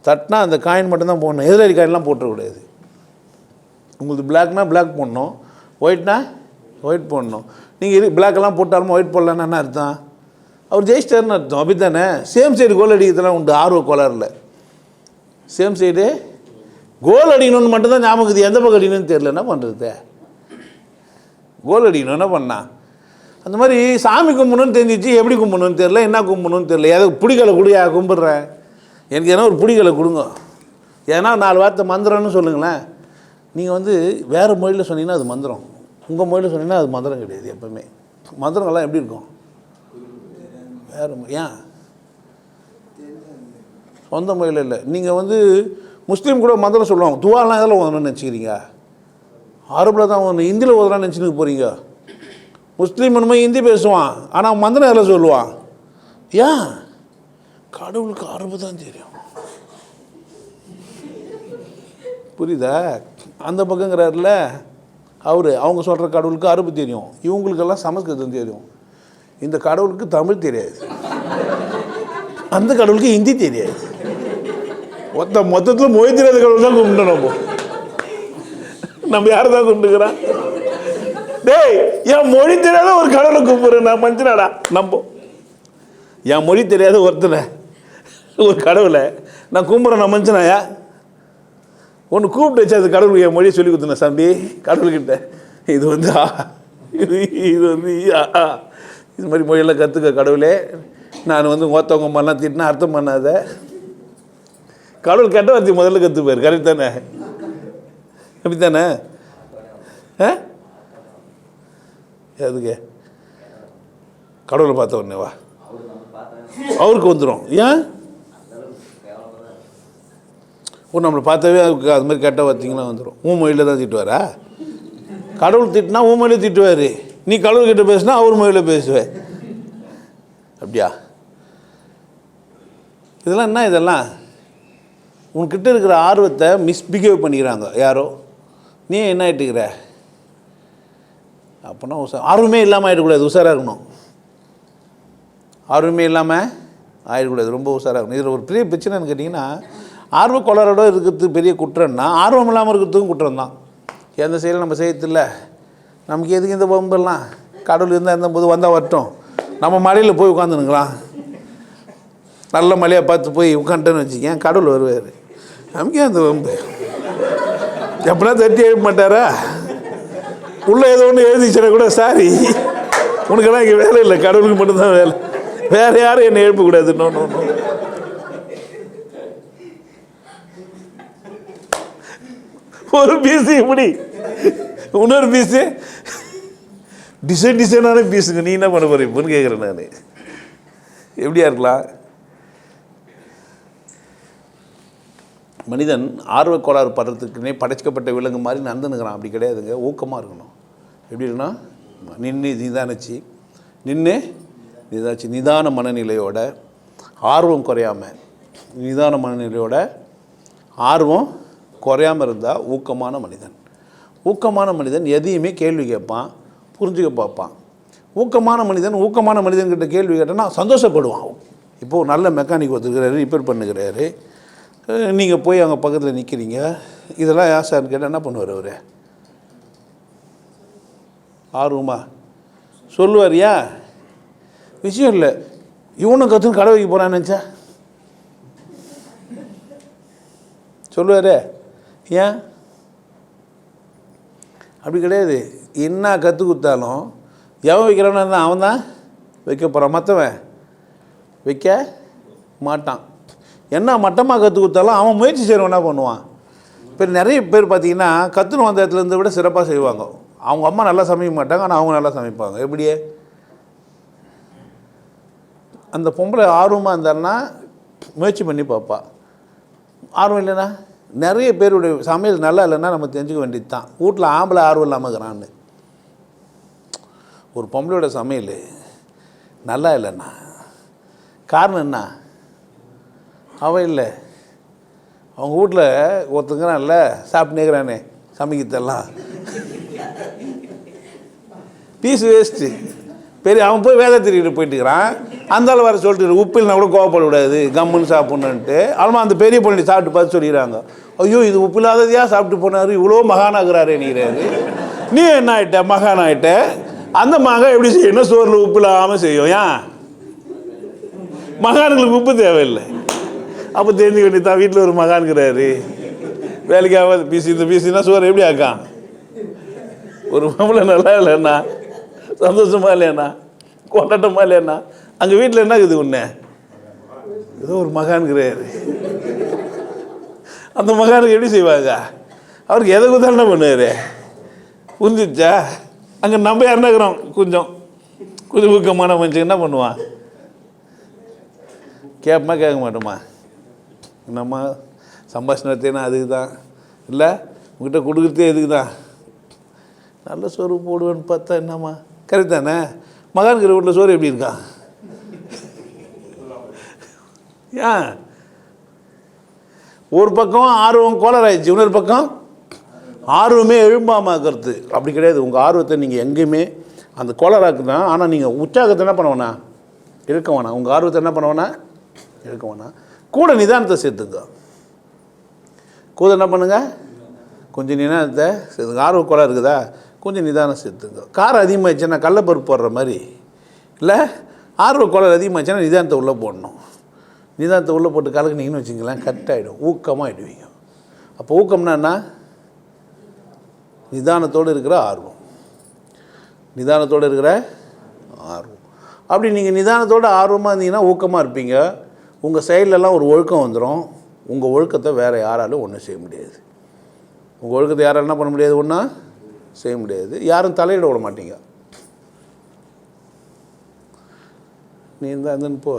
தட்டினா அந்த காயின் மட்டும்தான் போடணும், எதிராளி காயின்லாம் போட்டுறக்கூடாது. உங்களுக்கு பிளாக்னா பிளாக் போடணும், ஒயிட்னா ஒயிட் போடணும். நீங்கள் பிளாக்கெல்லாம் போட்டாலும் ஒயிட் போடலான்னு என்ன அர்த்தம், அவர் ஜெயிச்சிட்டாருன்னு அர்த்தம். அப்படி தானே? சேம் சைடு கோல் அடிக்கிறதுலாம் உண்டு ஆர்வ கோளாறில். சேம் சைடு கோல் அடிக்கணும்னு மட்டும்தான் ஞாபகம் இருக்குது, எந்த பக்கம் அடிக்கணும்னு தெரியல. என்ன பண்ணுறது, கோல் அடிக்கணும் என்ன பண்ணா. அந்த மாதிரி சாமி கும்பிடணும்னு தெரிஞ்சிச்சு, எப்படி கும்பிடணும்னு தெரில, என்ன கும்பிடணும்னு தெரில. எதாவது பிடிக்கலை கொடுயா கும்பிட்றேன், எனக்கு ஏன்னா ஒரு பிடிக்கலை கொடுங்க, ஏன்னா 4 வார்த்தை மந்திரம்னு சொல்லுங்களேன். நீங்கள் வேறு மொழியில் சொன்னீங்கன்னா அது மந்திரம், உங்கள் மொழியில் சொன்னீங்கன்னா அது மந்திரம் கிடையாது. எப்போவுமே மந்திரங்கள்லாம் எப்படி இருக்கும், வேறு ஏன் சொந்த மொழியில் இல்லை. நீங்கள் முஸ்லீம் கூட மந்திரம் சொல்லுவாங்க, துவாலாம் எதில் ஓதணும்னு நினச்சிக்கிறீங்க, அரபில் தான் ஓதணும், ஹிந்தியில் ஓதலான்னு நினச்சின்னு போகிறீங்க. முஸ்லீம் என்னமோ ஹிந்தி பேசுவான், ஆனால் மந்திரம் எதில் சொல்லுவான். ஏன், கடவுளுக்கு அரபு தான் தெரியும், புரியுதா? அந்த பக்கங்கிறாருல அவங்க சொல்கிற கடவுளுக்கு அரபு தெரியும், இவங்களுக்கெல்லாம் சமஸ்கிருதம் தெரியும். இந்த கடவுளுக்கு தமிழ் தெரியாது, அந்த கடவுளுக்கு ஹிந்தி தெரியாது. மொத்தத்தில் மொழி தெரியாத கடவுள் தான் கும்பிட்டோம். நம்ம யாரை தான் கும்பிட்டுக்கிறோம்? டேய், என் மொழி தெரியாத ஒரு கடவுளை கும்பிட்றேன் நான் மனுஷனாடா. நம்ப என் மொழி தெரியாத ஒருத்தனை ஒரு கடவுளை நான் கும்பிட்றேன் நான் மனுஷனாயா? ஒன்று கூப்பிட்டு வச்சு அது கடவுளுக்கு என் மொழியை சொல்லி கொடுத்தேன். சாமி கடவுள்கிட்ட இது வந்து இது வந்து இது மாதிரி மொழியெல்லாம் கற்றுக்க கடவுளே. நான் வந்து ஒருத்தவங்க மண்ணா திட்டினா அர்த்தம் பண்ணாத. கடவுள் கெட்ட வார்த்தை முதல்ல கற்றுப்பார். கரெக்ட் தானே? அப்படி தானே? எதுக்கு கடவுளை பார்த்த உடனே வா அவருக்கு வந்துடும். ஏன் நம்மளை பார்த்தாவே அதுக்கு அது மாதிரி கெட்ட வார்த்தைங்களாம் வந்துடும். உன் மொழியில் தான் திட்டுவாரா? கடவுள் திட்டினா உன் மொழியில் திட்டுவார். நீ கடவுள்கிட்ட பேசுனா அவர் மொழியில் பேசுவேன். அப்படியா? இதெல்லாம் என்ன? இதெல்லாம் உன்கிட்ட இருக்கிற ஆர்வத்தை மிஸ்பிஹேவ் பண்ணிக்கிறாங்க யாரோ. நீ என்ன ஆகிட்டுக்கிற? அப்போனா ஆர்வமே இல்லாமல் ஆகிடக்கூடாது, உஷாராக இருக்கணும். ஆர்வமே இல்லாமல் ஆகிடக்கூடாது, ரொம்ப உஷாராக இருக்கணும். இதில் ஒரு பெரிய பிரச்சனைன்னு கேட்டிங்கன்னா, ஆர்வ கோளாறோட இருக்கிறது பெரிய குற்றம்னா ஆர்வம் இல்லாமல் இருக்கிறதுக்கும் குற்றம் தான். எந்த செயலும் நம்ம செய்யறதில்ல, நமக்கு எதுக்கு இந்த பம்பெல்லாம்? கடவுள் இருந்தால் இருந்தபோது வந்தால் வரட்டும். நம்ம மலையில் போய் உட்காந்துனுங்களாம், நல்ல மலையாக பார்த்து போய் உட்காந்துட்டேன்னு வச்சுக்கேன், கடவுள் வருவார். நமக்கே அந்த பம்பு எப்படின்னா தட்டி எழுப்ப மாட்டாரா? உள்ளே ஏதோ ஒன்று எழுதிச்சுன்னா கூட சாரி உனக்கெல்லாம் இங்கே வேலை இல்லை, கடவுளுக்கு மட்டும்தான் வேலை, வேறு யாரும் என்னை எழுப்பக்கூடாது. இன்னொன்று ஒரு பீஸு இப்படி, இன்னொரு பீஸு டிசைனான பீஸுங்க. நீ என்ன பண்ண போகிற இப்போன்னு கேட்குறேன் நான். எப்படியா இருக்கலாம்? மனிதன் ஆர்வ கோளாறு படுறதுக்குன்னே படைச்சிக்கப்பட்ட விலங்கு மாதிரி நடந்துனுக்கிறான். அப்படி கிடையாதுங்க. ஊக்கமாக இருக்கணும். எப்படி இருக்குன்னா, நிதானிச்சு நிதான மனநிலையோட, ஆர்வம் குறையாமல், நிதான மனநிலையோட ஆர்வம் குறையாமல் இருந்தால் ஊக்கமான மனிதன். ஊக்கமான மனிதன் எதையுமே கேள்வி கேட்பான், புரிஞ்சுக்க பார்ப்பான். ஊக்கமான மனிதன்கிட்ட கேள்வி கேட்டோன்னா சந்தோஷப்படுவான். இப்போது நல்ல மெக்கானிக் ஒருத்தருக்கிறாரு, ரிப்பேர் பண்ணுகிறாரு, நீங்கள் போய் அங்கே பக்கத்தில் நிற்கிறீங்க. இதெல்லாம் யார் சார்னு கேட்டால் என்ன பண்ணுவார்? அவர் ஆர்வமா சொல்லுவார். ஏன் விஷயம் இல்லை, இவனும் கற்றுன்னு கடை வைக்க போகிறான்னு நினச்சா சொல்லுவார். ஏன்? அப்படி கிடையாது. என்ன கற்றுக் கொடுத்தாலும் எவன் வைக்கிறான்னு இருந்தால் அவன் தான் வைக்க போகிறான், மற்றவன் வைக்க மாட்டான். என்ன மட்டமாக கற்றுக் கொடுத்தாலும் அவன் முயற்சி செய்கிறவன் என்ன பண்ணுவான்? இப்போ நிறைய பேர் பார்த்திங்கன்னா கற்றுன்னு வந்த இடத்துலேருந்து விட சிறப்பாக செய்வாங்க. அவங்க அம்மா நல்லா சமைக்க மாட்டாங்க, ஆனால் அவங்க நல்லா சமைப்பாங்க. எப்படியே? அந்த பொம்பளை ஆர்வமாக இருந்தான்னா முயற்சி பண்ணி பார்ப்பா. ஆர்வம் இல்லைன்னா, நிறைய பேருடைய சமையல் நல்லா இல்லைன்னா நம்ம தெரிஞ்சுக்க வேண்டியது தான், வீட்டில் ஆம்பளை ஆர்வம் இல்லாமல் இருக்கிறான்னு. ஒரு பொம்பளையோட சமையல் நல்லா இல்லைன்னா காரணம் என்ன? அவன் இல்லை, அவங்க வீட்டில் ஒருத்தங்கிறான்ல சாப்பிட்டுனேக்கிறானே சமைக்கிறதெல்லாம் பீஸ் வேஸ்ட்டு. பெரிய அவன் போய் வேலை திருக்கிட்டு போயிட்டுக்கிறான். அந்தாலும் வர சொல்லிட்டு உப்பில்னா கூட கோவப்படக்கூடாது, கம்முன்னு சாப்பிட்ணுன்ட்டு. ஆனால் அந்த பெரிய பொண்ணு சாப்பிட்டு பார்த்து சொல்லிடுறாங்க, ஐயோ இது உப்பு இல்லாததையாக சாப்பிட்டு போனார், இவ்வளோ மகானாகிறாரு நீங்கிறாரு. நீ என்ன ஆகிட்ட? மகான் ஆகிட்ட. அந்த மகன் எப்படி செய்யணும்? சோறில் உப்பு இல்லாமல் செய்யும். ஏன்? மகான்களுக்கு உப்பு தேவையில்லை. அப்போ தெரிஞ்சுக்க வேண்டியதான், வீட்டில் ஒரு மகான்கிறாரு, வேலைக்காக பீசி இந்த பீசினா சோறு எப்படி ஆக்கான்? ஒரு மாப்பிள்ள நல்லா இல்லைண்ணா, சந்தோஷமா இல்லையாண்ணா, கொண்டாட்டமா இல்லையாண்ணா, அங்கே வீட்டில் என்ன இருக்குது? ஒன்று ஏதோ ஒரு மகான்கிறாரு. அந்த மகானுக்கு எப்படி செய்வாங்க? அவருக்கு எதை கொடுத்தா என்ன பண்ணுவார்? புரிஞ்சிச்சா? அங்கே நம்ம யாருன்னா இருக்கிறோம் கொஞ்சம் ஊக்கமான மனுஷன் என்ன பண்ணுவான்? கேட்போமா கேட்க மாட்டோமா? நம்ம சம்பாஷணத்தேனா அதுக்கு தான் இல்லை, உங்கள்கிட்ட கொடுக்குறதே எதுக்கு தான்? நல்ல சோறு போடுவேன்னு பார்த்தா என்னம்மா கரெக்ட் தானே? மகான்கிற வீட்டில் சோறு எப்படி இருக்கான்? ஏன்? ஒரு பக்கம் ஆர்வம் கோளாறாயிடுச்சு, இன்னொரு பக்கம் ஆர்வமே எழும்பாமல் இருக்கிறது. அப்படி கிடையாது. உங்கள் ஆர்வத்தை நீங்கள் எங்கேயுமே அந்த கோளாறாக்கு தான். ஆனால் நீங்கள் உற்சாகத்தை என்ன பண்ண வேணாம், இருக்க வேணாம். உங்கள் ஆர்வத்தை என்ன பண்ண வேணாம், இருக்க வேணாம். கூட நிதானத்தை சேர்த்துங்க. கூட என்ன பண்ணுங்க, கொஞ்சம் நிதானத்தை சேர்த்துங்க. ஆர்வ கோளாறு இருக்குதா, கொஞ்சம் நிதானம் சேர்த்துங்க. காரம் அதிகமாகிடுச்சுன்னா கடலப்பருப்பு போடுற மாதிரி இல்லை, ஆர்வ கோளாறு அதிகமாகிடுச்சுன்னா நிதானத்தை உள்ளே போடணும். நிதானத்தை உள்ளே போட்டு கலக்குனீங்கன்னு வச்சுங்களேன், கரெக்டாகிடும், ஊக்கமாக ஆகிடுவீங்க. அப்போ ஊக்கம்னா என்ன, நிதானத்தோடு இருக்கிற ஆர்வம், நிதானத்தோடு இருக்கிற ஆர்வம். அப்படி நீங்கள் நிதானத்தோடு ஆர்வமாக இருந்தீங்கன்னா ஊக்கமாக இருப்பீங்க. உங்கள் சைட்லலாம் ஒரு ஒழுக்கம் வந்துடும். உங்கள் ஒழுக்கத்தை வேறு யாராலும் ஒன்றும் செய்ய முடியாது. உங்கள் ஒழுக்கத்தை யாராலும் என்ன பண்ண முடியாது, ஒன்றா செய்ய முடியாது. யாரும் தலையிட விட மாட்டீங்க. நீ இருந்தான்னு போ,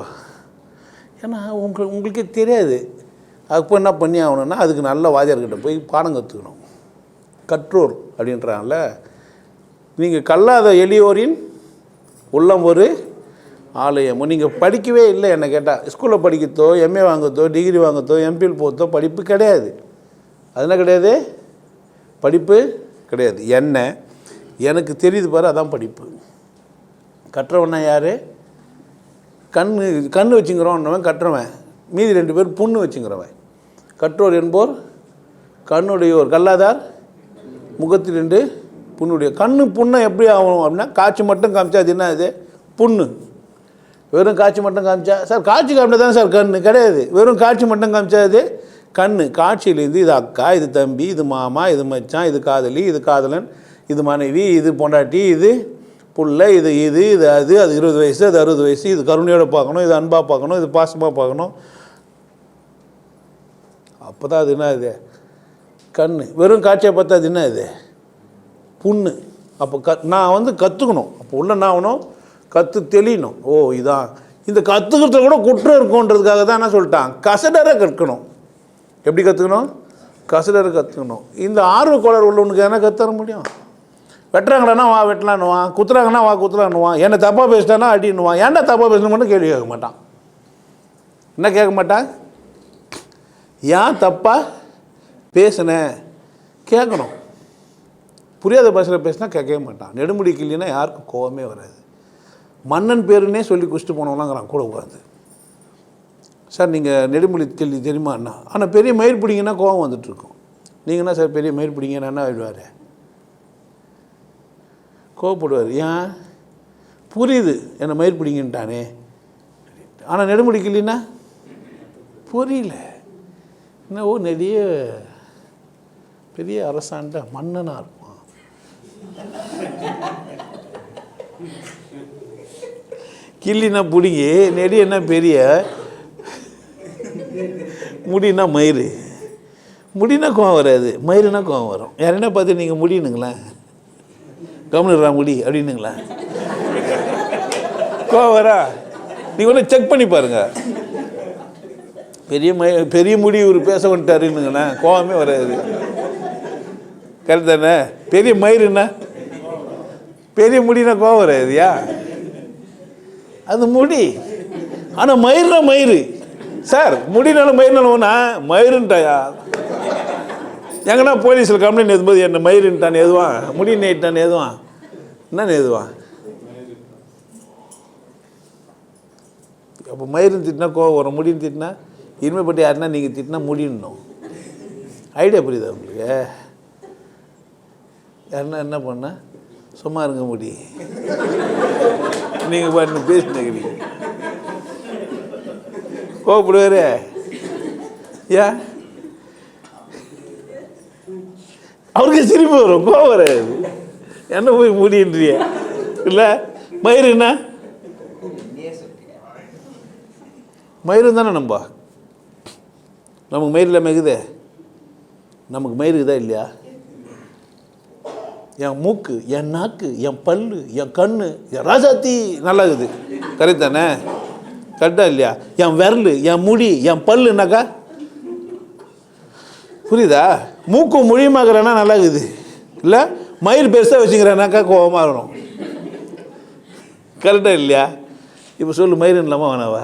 ஏன்னா உங்களுக்கே தெரியாது. அதுக்கு என்ன பண்ணி ஆகணும்னா அதுக்கு நல்ல வாத்தியார்கிட்ட போய் பாடம் கற்றுக்கணும். கற்றோர் அப்படின்றாங்கல்ல, நீங்கள் கல்லாத எளியோரின் உள்ளம் ஒரு ஆலயம். நீங்கள் படிக்கவே இல்லை என்னை கேட்டால், ஸ்கூலில் படிக்கிறதோ எம்ஏ வாங்குறதோ டிகிரி வாங்குறதோ எம்பிஎல் போகிறதோ படிப்பு கிடையாது. அதெல்லாம் கிடையாது, படிப்பு கிடையாது. என்ன எனக்கு தெரியுது பாரு, அதான் படிப்பு. கற்றவன்னா யார், கண்ணு வச்சுங்கிறவன் கற்றவன், மீதி 2 பேர் புண்ணு வச்சுங்கிறவன். கற்றோர் என்போர் கண்ணுடையோர், கல்லாதார் முகத்தில் 2 புண்ணுடைய. கண்ணு புண்ணை எப்படி ஆகணும் அப்படின்னா, காய்ச்சி மட்டும் காமிச்சா அது என்ன, அது புண்ணு. வெறும் காய்ச்சி மட்டும் காமிச்சா, சார் காய்ச்சி காமிச்சா தானே சார் கண்ணு, கிடையாது. வெறும் காய்ச்சி மட்டும் காமிச்சா அது கண்ணு. காட்சியிலேருந்து இது அக்கா, இது தம்பி, இது மாமா, இது மச்சான், இது காதலி, இது காதலன், இது மனைவி, இது பொண்டாட்டி, இது புள்ள, இது இது இது அது 20 வயசு, அது 60 வயசு, இது கருணையோடு பார்க்கணும், இது அன்பாக பார்க்கணும், இது பாசமாக பார்க்கணும். அப்போ தான் அது என்ன, இது கண். வெறும் காட்சியை பார்த்தா அது என்ன, இது புண்ணு. அப்போ நான் கற்றுக்கணும். அப்போ உள்ள என்ன ஆகணும், தெளியணும். ஓ இதான் இந்த கற்றுக்கிறத கூட குற்றம் இருக்குன்றதுக்காக தான் என்ன சொல்லிட்டான், கசடரை கற்கணும். எப்படி கற்றுக்கணும், கசடரை கற்றுக்கணும். இந்த ஆர்வ கோளாறு உள்ளவனுக்கு என்ன கற்றுற முடியும். வெட்டுறாங்களான்னா வா வெட்டலான்னுவான், குத்துறாங்கன்னா வா குத்துறான்னுவான், என்னை தப்பாக பேசிட்டானா அடின்னுவான். ஏன்டா தப்பாக பேசணும் மட்டும் கேள்வி கேட்க மாட்டான். என்ன கேட்க மாட்டான், ஏன் தப்பாக பேசுனேன் கேட்கணும். புரியாத பாஷையில் பேசினா கேட்கவே மாட்டான். நெடுமுடி கிள்ளினா யாருக்கும் கோவமே வராது. மன்னன் பேருன்னே சொல்லி குடிச்சிட்டு போனவங்களாங்கிறான் கூட உட்காந்து. சார் நீங்கள் நெடுமுடி கிள்ளி தெரியுமாண்ணா, ஆனால் பெரிய மயிர் பிடிங்கன்னா கோவம் வந்துட்டுருக்கும். நீங்கள் என்ன சார் பெரிய மயிர் பிடிங்கன்னா என்ன ஆகிடுவார், கோவப்படுவார். ஏன், புரியுது என்னை மயிர் பிடிங்கன்ட்டானே. ஆனால் நெடுமுடி கிள்ளினா புரியல. என்ன, ஓ நிறைய பெரிய அரசாண்ட மன்னனாக இருப்பான். கிள்ளினா பிடிங்கி, நெடி என்ன பெரிய, முடினா மயிறு. முடினா கோவம் வராது, மயிருனா கோவம் வரும். யாருன்னா பார்த்து நீங்கள் முடினுங்களேன், கவனிடுறா முடி அப்படின்னுங்களா, கோவம் வரா. நீங்கள் ஒன்று செக் பண்ணி பாருங்கள். பெரிய முடி ஒரு பேச வந்துட்டாருன்னுங்கண்ணா கோவமே வராது. கரெக்ட் தானே. பெரிய மயிருன்னா, பெரிய முடினா கோவம் வராதுயா, அது முடி. ஆனால் மயிர்னா மயிறு சார், முடினாலும் மயிர்னாலும் ஒன்றா மயிருன்ட்டாயா. எங்கன்னா போலீஸில் கம்ப்ளைண்ட் எழுதும்போது என்ன மயிருன்ட்டான் எதுவான், முடி நேட்டான் எதுவான், என்ன எதுவான். அப்போ மயிரும் திட்டினா கோவம் வரும், முடின்னு திட்டினா இனிமேப்பட்டு யாருன்னா நீங்கள் திட்டினா முடியணும். ஐடியா புரியுதா உங்களுக்கு. யாருன்னா என்ன பண்ண சும்மா இருங்க முடி, நீங்கள் பாட்டு பேசினீங்க கோவப்படுவாரு. ஏன், அவருக்கு சிரிப்பு வரும், கோவம் வராது. என்ன போய் முடின்றிய இல்லை. மயிறு என்ன, மயிறு தானே நமக்கு மயிறு இல்லாமல் இருக்குதே. நமக்கு மயிறு இருக்குதா இல்லையா. என் மூக்கு, என் நாக்கு, என் பல்லு, என் கண்ணு, என் ராசாத்தி நல்லா இருக்குது. கரெக்ட் தானே, கரெக்டாக இல்லையா. என் விரல், என் முடி, என் பல்லுனாக்கா புரியுதா. மூக்கு மொழியுமாக்குறேன்னா நல்லா இருக்குது இல்லை. மயில் பெருசாக வச்சுக்கிறேன்னாக்கா கோபமாக வரும். கரெக்டாக இல்லையா. இப்போ சொல்லு, மயிர் இல்லாமல் வேணாவா,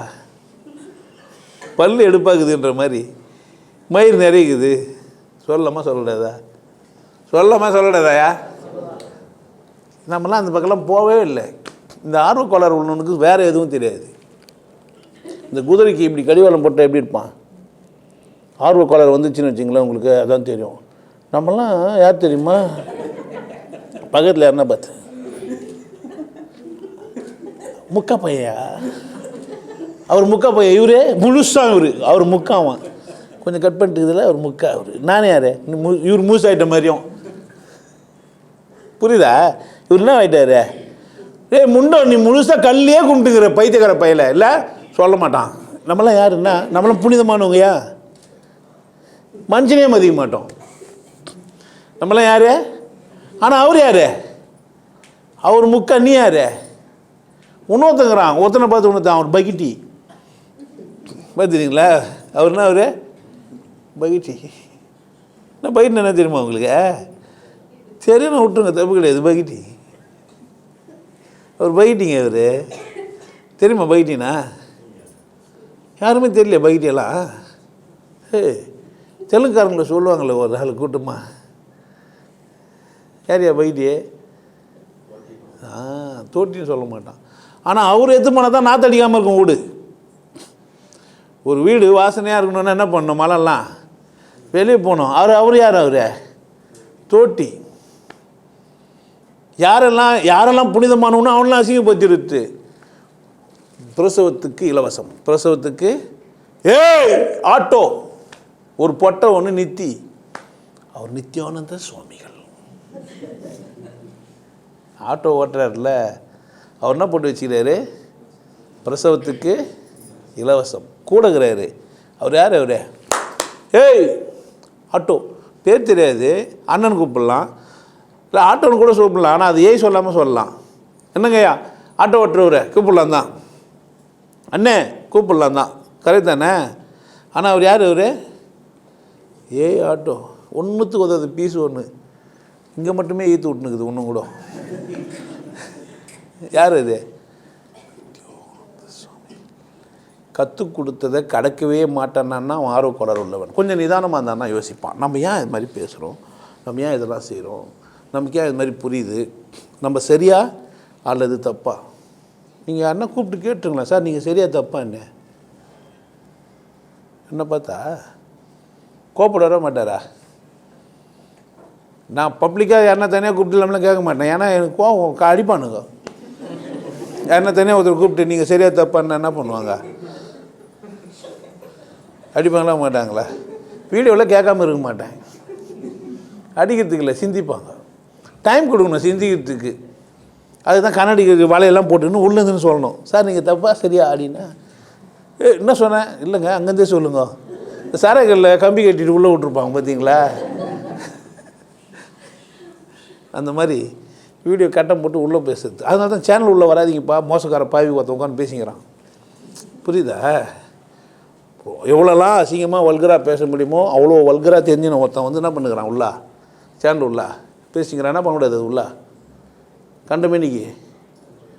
பல் எடுப்பாக்குதுன்ற மாதிரி மயிர் நிறையுது. சொல்லலாமா சொல்லக்கூடாதா, சொல்லலாமா சொல்லக்கூடாதாயா. நம்மலாம் அந்த பக்கம்லாம் போகவே இல்லை. இந்த ஆர்வக்கோளாறு உள்ளவனுக்கு வேறு எதுவும் தெரியாது. இந்த குதிரைக்கு இப்படி கடிவாளம் போட்டால் எப்படி இருப்பான்? ஆர்வக்கோளாறு வந்துச்சுன்னு வச்சிங்களேன், உங்களுக்கு அதான் தெரியும். நம்மலாம் யார் தெரியுமா? பக்கத்தில் யாருன்னா பார்த்து முக்கா பையா, அவர் முக்கா பையா, இவரே முழுசாக அவர் முக்காவான். கொஞ்சம் கட் பண்ணிட்டுக்குதுல அவர் முக்கா. நானே யார்? இவர் மூஸ் ஆகிட்ட மாதிரியும். புரியுதா? இவர் என்ன ஆகிட்டாரு? முண்டோ நீ முழுசாக கல்லையே கும்பிட்டுக்கிற பைத்தியக்கார பையில இல்லை சொல்ல மாட்டான். நம்மளாம் யாருன்னா நம்மளாம் புனிதமானவங்கயா, மனுஷனே மதிக்க மாட்டோம். நம்மளாம் யார்? ஆனால் அவர் யார்? அவர் முக்கா, நீ யார்? இன்னொருத்தங்கிறான், ஒருத்தனை பார்த்து ஒன்றுத்தான், அவர் பகிட்டி. பார்த்துறீங்களா? அவர்னா அவர் பகிட்டி. என்ன பகிட்டி என்ன தெரியுமா உங்களுக்கு? சரின்னு விட்டுருங்க, தப்பு கிடையாது. பகிட்டி, அவர் பகிட்டிங்க. அவர் தெரியுமா பகிட்டினா? யாருமே தெரியல பகிட்டியெல்லாம். தெலுங்குக்காரங்களை சொல்லுவாங்களே ஒரு ஆள் கூட்டமா, யாரையா பகிட்டியே? தோட்டின்னு சொல்ல மாட்டான். ஆனால் அவர் எத்து போனால் தான் நாற்று அடிக்காமல் இருக்கும் வீடு. ஒரு வீடு வாசனையாக இருக்கணும்னா என்ன பண்ணணும்? மழைலாம் வெளியே போகணும். அவர் யார்? அவர் தோட்டி. யாரெல்லாம் புனிதமானவனோ அவனெலாம் அசிங்கப்படுத்திடுது. பிரசவத்துக்கு இலவசம், பிரசவத்துக்கு ஆட்டோ. ஒரு பொட்டை ஒன்று நித்தி, அவர் நித்யானந்த சுவாமிகள் ஆட்டோ ஓட்டுறாருல, அவர் என்ன போட்டு வச்சுக்கிறாரு? பிரசவத்துக்கு இலவசம் கூடகிறாரு. அவர் யார்? அவர் ஆட்டோ. பேர் தெரியாது, அண்ணன் கூப்பிடலாம், இல்லை ஆட்டோன்னு கூட கூப்பிடலாம். ஆனால் அது சொல்லாமல் சொல்லலாம். என்னங்கய்யா ஆட்டோ ஓட்டுறவரை கூப்பிடலாம் தான், அண்ணே கூப்பிடலாம் தான், கரெக்ட் தானே? ஆனால் அவர் யார்? அவர் ஆட்டோ. ஒன்றுத்துக்கு உதவுது பீஸ் ஒன்று இங்கே மட்டுமே ஈத்து விட்டுனுக்குது. ஒன்றும் கூட யார் அது? கற்றுக் கொடுத்ததை கடக்கவே மாட்டான்னா அவன் ஆர்வக்கோளாறு உள்ளவன். கொஞ்சம் நிதானமாக இருந்தான்னா யோசிப்பான். நம்ம ஏன் இது மாதிரி பேசுகிறோம், நம்ம ஏன் இதெல்லாம் செய்கிறோம், நமக்கு ஏன் இது மாதிரி புரியுது, நம்ம சரியா அல்லது தப்பா? நீங்கள் யாருன்னா கூப்பிட்டு கேட்டுருங்களேன், சார் நீங்கள் சரியா தப்பா? என்ன பார்த்தா கோப்பட வர மாட்டாரா? நான் பப்ளிக்காக யாருன்னா தனியாக கூப்பிட்டு நம்மளாம் கேட்க மாட்டேன். ஏன்னா எனக்கு கோவம் அடிப்பானுங்க. யாருன்னா தனியாக ஒருத்தர் கூப்பிட்டு நீங்கள் சரியாக தப்பான்னு என்ன பண்ணுவாங்க? அடிப்பாங்களா மாட்டாங்களா? வீடியோவில் கேட்காம இருக்க மாட்டேன். அடிக்கிறதுக்கு இல்லை, சிந்திப்பாங்க. டைம் கொடுக்கணும் சிந்திக்கிறதுக்கு. அதுதான் கண்ணாடி வலையெல்லாம் போட்டுன்னு உள்ளேருந்துன்னு சொல்லணும். சார் நீங்கள் தப்பா சரியா அப்படின்னா என்ன சொன்னேன்? இல்லைங்க அங்கேருந்தே சொல்லுங்க. இந்த சாரைகளில் கம்பி கட்டிட்டு உள்ளே விட்ருப்பாங்க பார்த்தீங்களா? அந்த மாதிரி வீடியோ கட்டம் போட்டு உள்ளே பேசுறது. அதனால தான் சேனல் உள்ளே வராதிங்கப்பா, மோசக்கார பாவி ஒருத்த உட்காந்து பேசிக்கிறான். புரியுதா? எவ்வளோலாம் அசிங்கமாக வல்கராக பேச முடியுமோ அவ்வளோ வல்கராக தெரிஞ்சுன்னு ஒருத்தன் வந்து என்ன பண்ணுகிறான்? உள்ளா சேனல் உள்ளா பேசிக்கிறான். என்ன பண்ண முடியாது? அது உள்ளா கண்டமேனிக்கு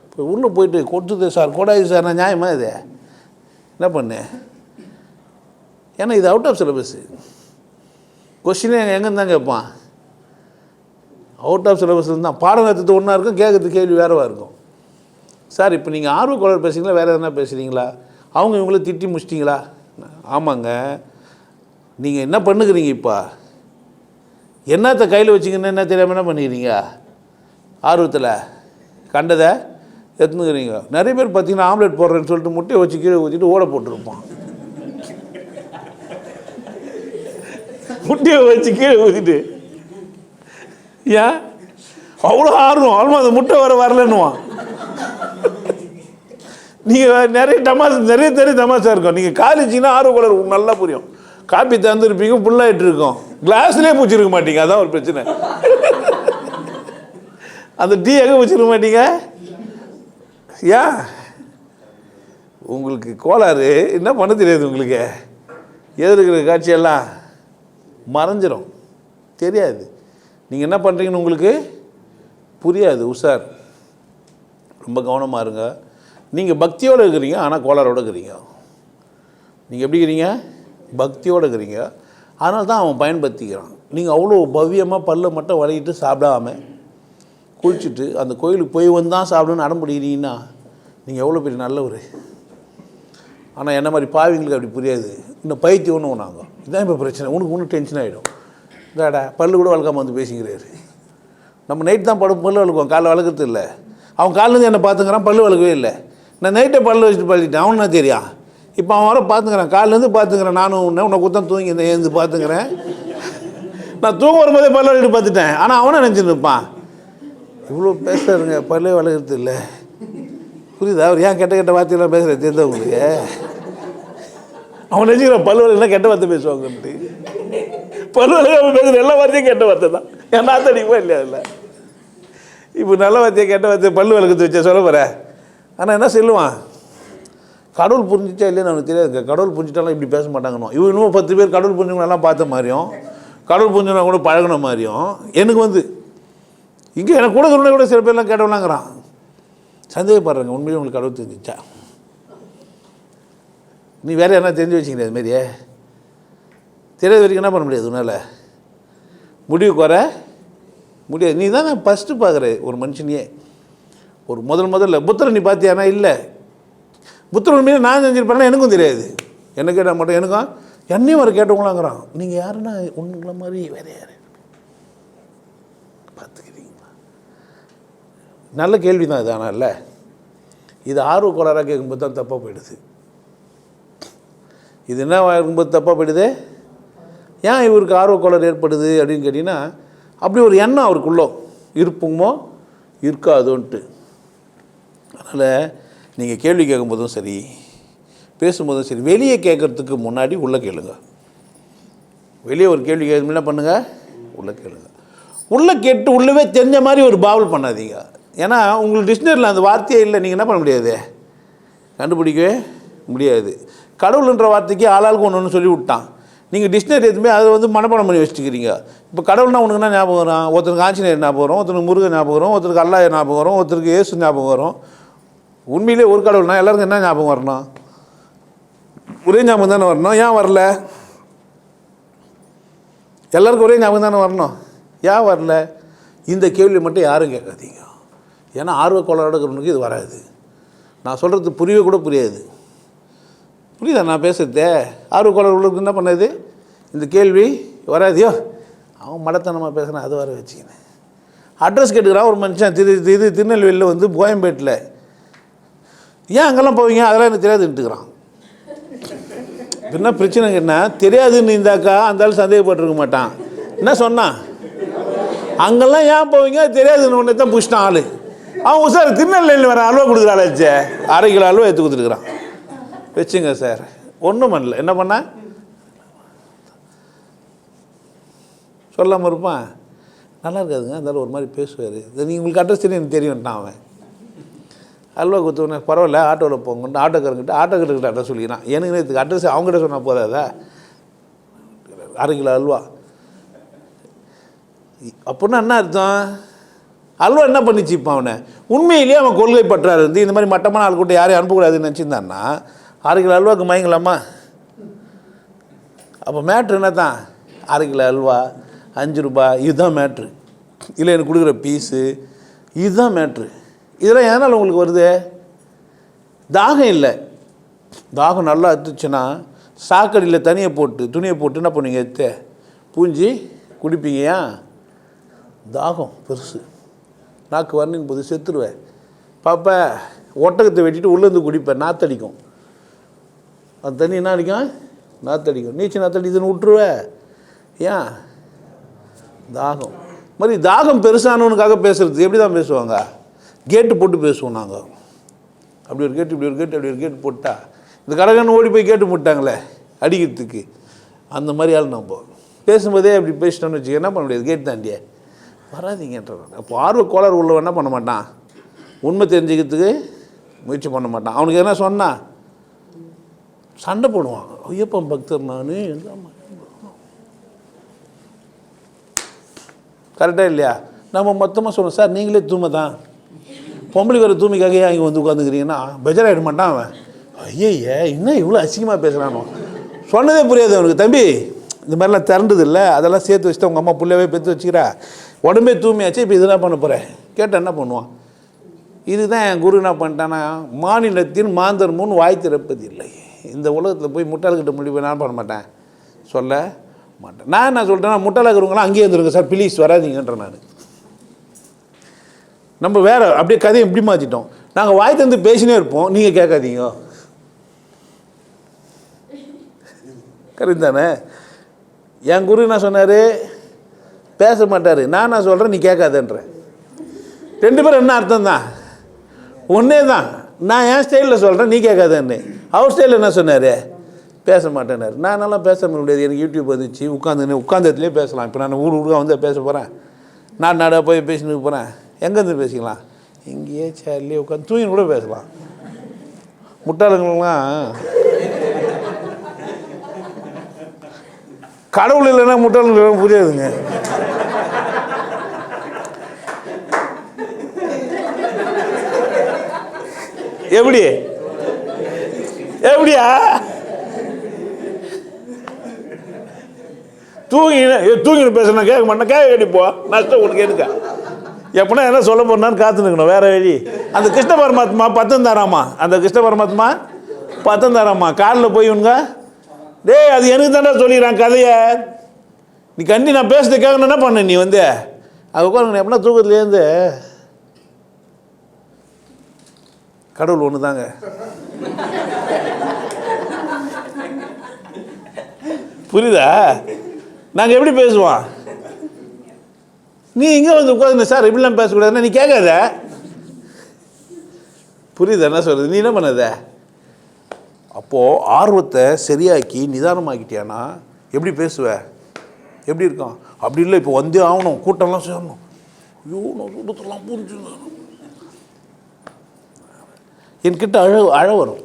இப்போ உள்ளே போயிட்டு கொடுத்துது சார் கூடாது சார், நான் நியாயமா இது என்ன பண்ணேன்? ஏன்னா இது அவுட் ஆஃப் சிலபஸ்ஸு. கொஸ்டினே எங்கேருந்து தான் கேட்பான்? அவுட் ஆஃப் சிலபஸில் தான். பாடம் எடுத்துட்டு ஒன்றா இருக்கும், கேட்குறது கேள்வி வேறவா இருக்கும். சார் இப்போ நீங்கள் ஆர்வக்கோளாறு பேசுகிறீங்களா வேறு எதனா பேசுகிறீங்களா? அவங்க இவங்கள திட்டி முடிச்சிட்டிங்களா? ஆமாங்க. நீங்கள் என்ன பண்ணுக்கிறீங்க? இப்போ என்னத்தை கையில் வச்சிங்கன்னு என்ன தெரியாமல் என்ன பண்ணிக்கிறீங்க? ஆர்வத்தில் கண்டதை எடுத்துக்கிறீங்க. நிறைய பேர் பார்த்தீங்கன்னா ஆம்லேட் போடுறேன்னு சொல்லிட்டு முட்டையை வச்சு கீழே ஊற்றிட்டு ஓட போட்டுருப்பான். முட்டையை வச்சு கீழே ஊற்றிட்டு ஏன் அவ்வளோ ஆர்வம்? ஆல்மோ அந்த முட்டை வரலன்னுவான். நீங்கள் நிறைய தெரிய தமாஷா இருக்கும். நீங்கள் காலேஜிங்கன்னா ஆர்வக்கோளாறு நல்லா புரியும். காப்பி தந்துருப்பீங்க, ஃபுல்லாகிட்டு இருக்கும், கிளாஸ்லேயே பூச்சிருக்க மாட்டீங்க. அதான் ஒரு பிரச்சனை. அந்த டீ எங்கே வச்சுருக்க மாட்டீங்க? ஏன்? உங்களுக்கு கோளாறு என்ன பண்ண தெரியாது. உங்களுக்கு எதிர்க்கிற காட்சியெல்லாம் மறைஞ்சிரும், தெரியாது. நீங்கள் என்ன பண்ணுறீங்கன்னு உங்களுக்கு புரியாது. உஷார், ரொம்ப கவனமாக இருங்க. நீங்கள் பக்தியோடு இருக்கிறீங்க, ஆனால் கோளாரோடு இருக்கிறீங்க. நீங்கள் எப்படி இருக்கிறீங்க? பக்தியோடு இருக்கிறீங்க, அதனால தான் அவன் பயன்படுத்திக்கிறான். நீங்கள் அவ்வளோ பவ்யமாக பல்ல மட்டும் வளையிட்டு சாப்பிடாம குளிச்சுட்டு அந்த கோயிலுக்கு போய் வந்து தான் சாப்பிடுன்னு அடம் பிடிக்கிறீங்கன்னா நீங்கள் எவ்வளோ பெரிய நல்லவர். ஆனால் என்ன மாதிரி பாவிங்களுக்கு அப்படி புரியாது. இன்னும் பைத்தியம் ஒன்று நாங்கள் இதுதான் இப்போ பிரச்சனை. உனக்கு ஒன்றும் டென்ஷன் ஆகிடும். இதாடா பல்லு கூட வளர்க்காமல் வந்து பேசிக்கிறாரு. நம்ம நைட் தான் பல்லு வளர்க்குவோம், காலைல வளர்க்குறது இல்லை. அவன் காலிலேருந்து என்னை பார்த்துக்கிறான், பல்லு வளர்க்கவே இல்லை. நான் நைட்டை பல்லு வச்சுட்டு பழகிட்டேன், அவனுக்கு நான் தெரியும். இப்போ அவன் வர பார்த்துக்கிறேன், காலிலேருந்து பார்த்துக்கிறேன். நானும் உன்னை குத்தம் தூங்கி இந்த ஏந்து பார்த்துக்கிறேன். நான் தூங்க வரும்போதே பல்லு வளர்க்கிட்டு பார்த்துட்டேன். ஆனால் அவனை நினச்சிட்டு இருப்பான், இவ்வளோ பேசுறாருங்க பல்லே வளர்க்குறது இல்லை. புரியுதா? அவர் ஏன் கெட்ட கெட்ட வார்த்தையெல்லாம் பேசுகிற தெரிந்தவங்களுக்கு. அவன் நினச்சிக்கிறான் பல்லு வளர்க்குனா கெட்ட வார்த்தை பேசுவாங்கன்ட்டு. பல்லு வளர்க்க பேசுகிற எல்லா வார்த்தையும் கெட்ட வார்த்தை தான். என் நாத்தடிக்குமா இல்லையா? இல்லை இப்போ நல்ல வார்த்தையை கெட்ட வார்த்தையை பல்லு வளர்க்கறது வச்சா சொல்ல போகிறேன். ஆனால் என்ன சொல்லுவான், கடவுள் புரிஞ்சிச்சா இல்லைன்னு அவனுக்கு தெரியாதுங்க. கடவுள் புரிஞ்சிட்டாலும் இப்படி பேச மாட்டாங்கன்னு. இவன் இன்னும் 10 பேர் கடவுள் புரிஞ்சவங்களெல்லாம் பார்த்த மாதிரியும் கடவுள் புரிஞ்சவங்க கூட பழகின மாதிரியும் எனக்கு வந்து இங்கே எனக்கு கூட சொன்ன கூட சில பேர்லாம் கேட்டவங்களாங்கிறான். சந்தேகப்படுறாங்க, உண்மையிலே உங்களுக்கு கடவுள் தெரிஞ்சிச்சா? நீ வேறு என்ன தெரிஞ்சு வச்சுக்கிறேன் அதுமாரியே தெரியாத வரைக்கும் என்ன பண்ண முடியாது. உன்னால் முடிவு குறை முடியாது. நீ தான் நான் ஃபஸ்ட்டு பார்க்குற ஒரு மனுஷனையே. ஒரு முதல்ல புத்தரை நீ பார்த்தியானா? இல்லை. புத்தர் உண்மையிலே நான் செஞ்சிருப்பேன்னா எனக்கும் தெரியாது. என்ன கேட்டால் மட்டும் எனக்கும் என்னையும் வர கேட்டவங்களாங்கிறான். நீங்கள் யாருன்னா ஒன்றுங்கள மாதிரி வேறு யார் பார்த்துக்கிறீங்களா? நல்ல கேள்வி தான் இது. ஆனால் இல்லை, இது ஆர்வ கோளாறாக கேட்கும்போது தான் தப்பாக போயிடுது. இது என்ன இருக்கும்போது தப்பாக போயிடுது. ஏன் இவருக்கு ஆர்வ கோளாறு ஏற்படுது அப்படின்னு கேட்டிங்கன்னா, அப்படி ஒரு எண்ணம் அவருக்குள்ளோ இருப்புமோ இருக்காதோன்ட்டு. அதனால் நீங்கள் கேள்வி கேட்கும்போதும் சரி, பேசும்போதும் சரி, வெளியே கேட்குறதுக்கு முன்னாடி உள்ளே கேளுங்க. வெளியே ஒரு கேள்வி கேட்க என்ன பண்ணுங்கள், உள்ளே கேளுங்க. உள்ளே கேட்டு உள்ளவே தெரிஞ்ச மாதிரி ஒரு பாவல் பண்ணாதீங்க. ஏன்னா உங்களுக்கு டிக்ஷனரியில் அந்த வார்த்தையே இல்லை, நீங்கள் என்ன பண்ண முடியாது, கண்டுபிடிக்கவே முடியாது. கடவுள்ன்ற வார்த்தைக்கு ஆளாளுக்கு ஒன்று ஒன்று சொல்லி விட்டான். நீங்கள் டிக்ஷனரி எதுவுமே அதை வந்து மனப்பாடம் பண்ணி வச்சுக்கிறீங்க. இப்போ கடவுள்னா உனக்கு என்ன ஞாபகம் வரும்? ஒருத்தருக்கு ஆஞ்சநேயர் ஞாபகம் வரும், ஒருத்தருக்கு முருகன் ஞாபகம் வரும், ஒருத்தருக்கு அல்லாஹ் ஞாபகம் வரும், ஒருத்தருக்கு இயேசு ஞாபகம் வரும். உண்மையிலே ஒரு கடவுள்னா எல்லாருக்கும் என்ன ஞாபகம் வரணும்? ஒரே ஞாபகம் தானே வரணும். ஏன் வரல? எல்லாருக்கும் ஒரே ஞாபகம் தானே வரணும். ஏன் வரல? இந்த கேள்வி மட்டும் யாரும் கேட்காதீங்க. ஏன்னா ஆர்வ கோளாறு இருக்கிறவனுக்கு இது வராது. நான் சொல்கிறது புரியவே கூட புரியாது. புரியுதா நான் பேசுகிறதே? ஆர்வ கோளாறு உள்ளதுக்கு என்ன பண்ணாது, இந்த கேள்வி வராதியோ. அவன் மடத்தனமாக பேசுகிறான், அது வர வச்சுக்கினேன். அட்ரஸ் கேட்டுக்கிறான் ஒரு மனுஷன், திருநெல்வேலியில் வந்து கோயம்பேட்டில். ஏன் அங்கெல்லாம் போவீங்க? அதெல்லாம் எனக்கு தெரியாதுன்ட்டுக்கிறான். என்ன பிரச்சனைங்க? என்ன தெரியாதுன்னு இருந்தாக்கா அந்த ஆள் சந்தேகப்பட்டிருக்க மாட்டான். என்ன சொன்னான்? அங்கெல்லாம் ஏன் போவீங்க தெரியாதுன்னு ஒன்று தான் புஷ்டான் ஆள். அவன் சார் திருநெல்வேலியில் வர அல்வா கொடுக்குறாளாச்சே, 1/2 கிலோ அல்வா எடுத்து கொடுத்துருக்குறான். வச்சுங்க சார், ஒன்றும் பண்ணல. என்ன பண்ண சொல்லாமல் இருப்பான். நல்லா இருக்காதுங்க, இருந்தாலும் ஒரு மாதிரி பேசுவார். நீங்கள் உங்களுக்கு அட்ரஸ் தெரியும், எனக்கு தெரியும்ட்டான் அவன். அல்வா கொடுத்தோன்னே பரவாயில்ல ஆட்டோவில் போங்கன்ட்டு ஆட்டோக்காரங்கிட்ட அட்ரஸ் சொல்லிக்கிறான். எனக்கு நேற்றுக்கு அட்ரஸ் அவங்ககிட்ட சொன்னால் போதாதா? 1/2 கிலோ அல்வா அப்படின்னா என்ன அர்த்தம்? அல்வா என்ன பண்ணிச்சு இப்போ அவனை? உண்மையிலேயே அவன் கொள்கை பற்றாரு இருந்து இந்த மாதிரி மட்டமான ஆள் கூட்ட யாரையும் அனுப்பக்கூடாதுன்னு நினச்சிருந்தான்னா 1/2 கிலோ அல்வாவுக்கு மயங்கலாமா? அப்போ மேட்ரு என்ன தான்? 1/2 கிலோ அல்வா 5 ரூபாய், இதுதான் மேட்ரு. இல்லை எனக்கு கொடுக்குற பீஸு, இதுதான் மேட்ரு. இதெல்லாம் எதனால் உங்களுக்கு வருது? தாகம் இல்லை. தாகம் நல்லா எடுத்துச்சுன்னா சாக்கடியில் தனியை போட்டு துணியை போட்டு என்ன பண்ணுவீங்க, எடுத்து பூஞ்சி குடிப்பீங்க. ஏன்? தாகம் பெருசு. நாக்கு வரணின் போது செத்துருவேன். பாப்பா ஒட்டகத்தை வெட்டிட்டு உள்ளேருந்து குடிப்பேன், நாத்தடிக்கும். அது தண்ணி என்ன அடிக்கும்? நாத்தடிக்கும். நீச்சல் நாத்தடிதுன்னு விட்டுருவேன். ஏன்? தாகம். மாதிரி தாகம் பெருசானவனுக்காக பேசுகிறது எப்படி தான் பேசுவாங்க? கேட்டு போட்டு பேசுவோம் நாங்கள். அப்படி ஒரு கேட்டு, இப்படி ஒரு கேட்டு, அப்படி ஒரு கேட்டு போட்டால் இந்த கடகன்னு ஓடி போய் கேட்டு போட்டாங்களே அடிக்கிறதுக்கு, அந்த மாதிரி ஆள் நம்ம பேசும்போதே அப்படி பேசிட்டோன்னு வச்சுக்க என்ன பண்ண முடியாது, கேட்டு தாண்டியே வராதிங்கன்றான். அப்போ ஆர்வ கோளாறு உள்ளவன் என்ன பண்ண மாட்டான், உண்மை தெரிஞ்சுக்கிறதுக்கு முயற்சி பண்ண மாட்டான். அவனுக்கு என்ன சொன்னால் சண்டை போடுவான். ஐயப்பன் பக்தர் நான், கரெக்டாக இல்லையா? நம்ம மொத்தமாக சொல்லுவோம், சார் நீங்களே தூமை தான், பொம்பளை வர தூமைக்காக ஏன் இங்கே வந்து உட்காந்துக்கிறீங்கன்னா பெஜராயிட மாட்டான் அவன். ஐயே இன்னும் இவ்வளோ அசிங்கமாக பேசுகிறானோ, சொன்னதே புரியாது அவனுக்கு. தம்பி இந்த மாதிரிலாம் திரண்டது இல்லை, அதெல்லாம் சேர்த்து வச்சுட்டு உங்கள் அம்மா பிள்ளையவே பெற்று வச்சுக்கிறா, உடம்பே தூய்மையாச்சு. இப்போ இதெல்லாம் பண்ண போகிறேன் கேட்டால் என்ன பண்ணுவான்? இதுதான் என் குரு என்ன பண்ணிட்டான்னா, மாநிலத்தின் மாந்தர் முன் வாய் திறப்பது இல்லை. இந்த உலகத்தில் போய் முட்டாள்கிட்ட முடிவு நான் பண்ண மாட்டேன், சொல்ல மாட்டேன். நான் என்ன சொல்கிறேன்னா, முட்டாளாக இருக்கிறவங்களாம் அங்கேயே இருந்துருங்க சார், ப்ளீஸ் வராதிங்கன்ற. நான் நம்ம வேறு அப்படியே கதையை இப்படி மாற்றிட்டோம். நாங்கள் வாய் தந்து பேசினே இருப்போம், நீங்கள் கேட்காதீங்க. கரெக்ட் தானே? என் குரு என்ன சொன்னார்? பேச மாட்டார். நான் சொல்கிறேன், நீ கேட்காதன்றேன். 2 பேரும் என்ன அர்த்தம் தான்? ஒன்றே தான். நான் என் ஸ்டைலில் சொல்கிறேன், நீ கேட்காதன்னு. அவர் ஸ்டைலில் என்ன சொன்னார்? பேச மாட்டேனார். நான் நல்லா பேச முடியாது, எனக்கு யூடியூப் வந்துச்சு, உட்காந்த இடத்துலேயே பேசலாம். இப்போ நான் ஊருக்காக வந்து பேச போகிறேன், நாடாக போய் பேசினு போகிறேன். எங்கேருந்து பேசிக்கலாம்? இங்கேயே சேர்லேயே உட்காந்து தூங்கின்னு கூட பேசலாம். முட்டாளுங்களாம் கடவுள் இல்லைன்னா முட்டாளுங்களுக்கு புரியாதுங்க. எப்படியா தூங்கின்னு பேசணும், கேட்க மாட்டேன். கேட்கடிப்போ நஷ்டம் உனக்கு எடுக்க. எப்படின்னா என்ன சொல்ல போனான்னு காத்துனுக்கணும், வேற வழி. அந்த கிருஷ்ண பரமாத்மா 10 தராமா, அந்த கிருஷ்ண பரமாத்மா 10 தராமா. காலில் போய் உங்க டேய் அது எனக்கு தானே சொல்லிடுறான் கதையை, நீ கண்டி நான் பேசுறது கேட்கணும், என்ன பண்ண நீ வந்து அது உட்காருங்க. எப்படின்னா தூக்கத்துலேருந்து கடவுள் ஒன்று தாங்க. புரியுதா? நாங்கள் எப்படி பேசுவோம்? நீ இங்கே வந்து உட்காந்து சார் இப்படிலாம் பேசக்கூடாதுன்னா நீ கேட்காத. புரியுதா என்ன சொல்கிறது? நீ என்ன பண்ணாத? அப்போது ஆர்வத்தை சரியாக்கி நிதானமாக்கிட்டியானா எப்படி பேசுவ? எப்படி இருக்கான்? அப்படி இல்லை, இப்போ வந்தே ஆகணும், கூட்டம்லாம் சேரணும், ஐயோ நான் கூட்டத்தெல்லாம் புரிஞ்சுங்க. என்கிட்ட அழ வரும்,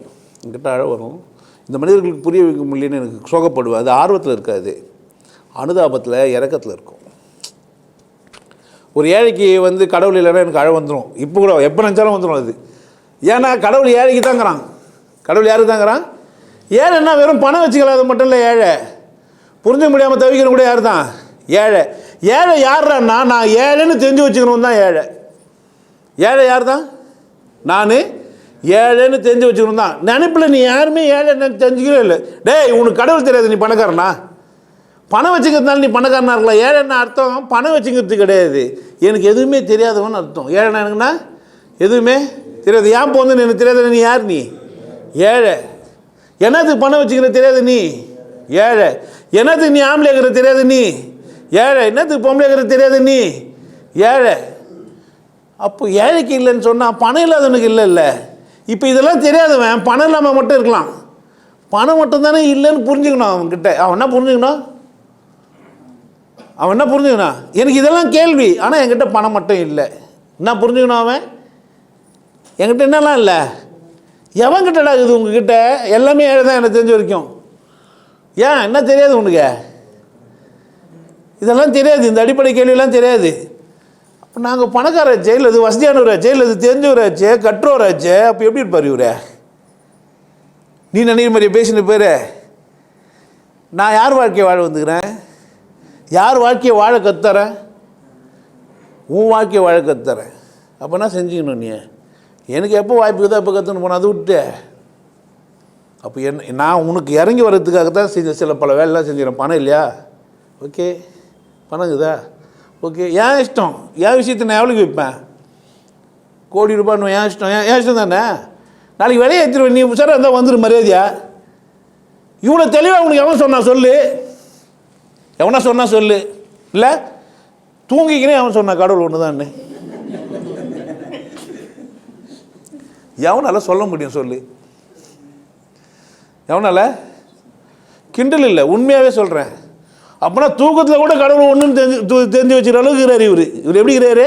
இந்த மனிதர்களுக்கு புரிய வைக்க முடியலன்னு எனக்கு சோகப்படுவேன். அது ஆர்வத்தில் இருக்காது, அனுதாபத்தில் இறக்கத்தில் இருக்கும். ஒரு ஏழைக்கு வந்து கடவுள் இல்லைன்னா எனக்கு அழ வந்துடும். இப்போ கூட எப்போ நினச்சாலும் வந்துடும் அது. ஏன்னா கடவுள் ஏழைக்கு தாங்கிறான். கடவுள் யாருக்கு தாங்கிறான்? ஏழைன்னா வெறும் பணம் வச்சுக்கலாம், அது மட்டும் இல்லை. ஏழை புரிஞ்சுக்க முடியாமல் தவிக்கிற கூட யார் தான்? ஏழை. ஏழை யாருன்னா நான் ஏழைன்னு தெரிஞ்சு வச்சுக்கணும் தான் ஏழை. ஏழை யார் தான்? நான் ஏழைன்னு தெரிஞ்சு வச்சுக்கணும் தான். நினைப்பில் நீ யாருமே ஏழைன்னு தெரிஞ்சுக்கவே இல்லை. டேய் உனக்கு கடவுள் தெரியாது, நீ பணக்காரனா? பணம் வச்சுக்கிறதுனால நீ பணக்காரனா இருக்கலாம். ஏழைன்னா அர்த்தம் பணம் வச்சுக்கிறது கிடையாது, எனக்கு எதுவுமே தெரியாதவன்னு அர்த்தம். ஏழைன்னா எனக்குன்னா எதுவுமே தெரியாது. ஏன் போந்து எனக்கு தெரியாது, நீ யார்? நீ ஏழை. என்னத்துக்கு பணம் வச்சுக்கிற தெரியாது நீ ஏழை. என்னத்துக்கு நீ ஆம்பளை இருக்கிற தெரியாது நீ ஏழை. என்னத்துக்கு பொம்பளை இருக்கிற தெரியாது நீ ஏழை. அப்போ ஏழைக்கு இல்லைன்னு சொன்னால் பணம் இல்லாதவனுக்கு இல்லை. இப்போ இதெல்லாம் தெரியாதவன் பணம் இல்லாமல் மட்டும் இருக்கலாம். பணம் மட்டும் தானே இல்லைன்னு புரிஞ்சுக்கணும் அவன்கிட்ட. அவன் என்ன புரிஞ்சுக்கணும்? எனக்கு இதெல்லாம் கேள்வி, ஆனால் என்கிட்ட பணம் மட்டும் இல்லை. என்ன புரிஞ்சுக்கணும் அவன்? என்கிட்ட என்னெல்லாம் இல்லை. எவன்கிட்டடா இது உங்ககிட்ட? எல்லாமே ஏழை தான் எனக்கு தெரிஞ்ச வரைக்கும். ஏன் என்ன தெரியாது உனக்கு? இதெல்லாம் தெரியாது, இந்த அடிப்படை கேள்வியெல்லாம் தெரியாது. அப்போ நாங்கள் பணக்காராச்சே, இல்லை இது வசதியானவராச்சே, இல்லை இது தெரிஞ்சவராச்சே, கற்றோராச்சே, அப்போ எப்படி இருப்பார் இவரே? நீ நினைக்கிற மாதிரி பேசின பேர். நான் யார் வாழ்க்கையை வாழ வந்துக்கிறேன்? யார் வாழ்க்கையை வாழ கத்துறேன்? உன் வாழ்க்கையை வாழ கத்துறேன். அப்போ என்ன செஞ்சுக்கணும்? நீ எனக்கு எப்போ வாய்ப்பு தான் எப்போ கற்றுன்னு போன, அதை விட்டு. அப்போ நான் உனக்கு இறங்கி வர்றதுக்காக தான் சில பல வேலைலாம் செஞ்சுக்கிறேன். பணம் இல்லையா? ஓகே, பணங்குதா? ஓகே, ஏன் இஷ்டம். என் விஷயத்தை நான் எவ்வளோக்கு வைப்பேன்? கோடி ரூபான்னு ஏன் இஷ்டம். ஏன் இஷ்டம் தானே. நாளைக்கு விலையை ஏற்றிடுவேன். நீ உஷாராக இருந்தால் வந்துடும் மரியாதையா. இவ்வளோ தெளிவாக உனக்கு எவன் சொன்னா சொல்லு? எவனா சொன்னா சொல்லு. இல்லை தூங்கிக்கினே அவன் சொன்னான் கடவுள் ஒன்று தான். எவனால சொல்ல முடியும் சொல்லு? எவனால? கிண்டல் இல்லை, உண்மையாகவே சொல்கிறேன். அப்போனா தூக்கத்தில் கூட கடவுள் ஒன்றுன்னு தெரிஞ்சு வச்சுக்கிற அளவுக்கு இருக்கிறார் இவர் எப்படி இருக்கிறாரு?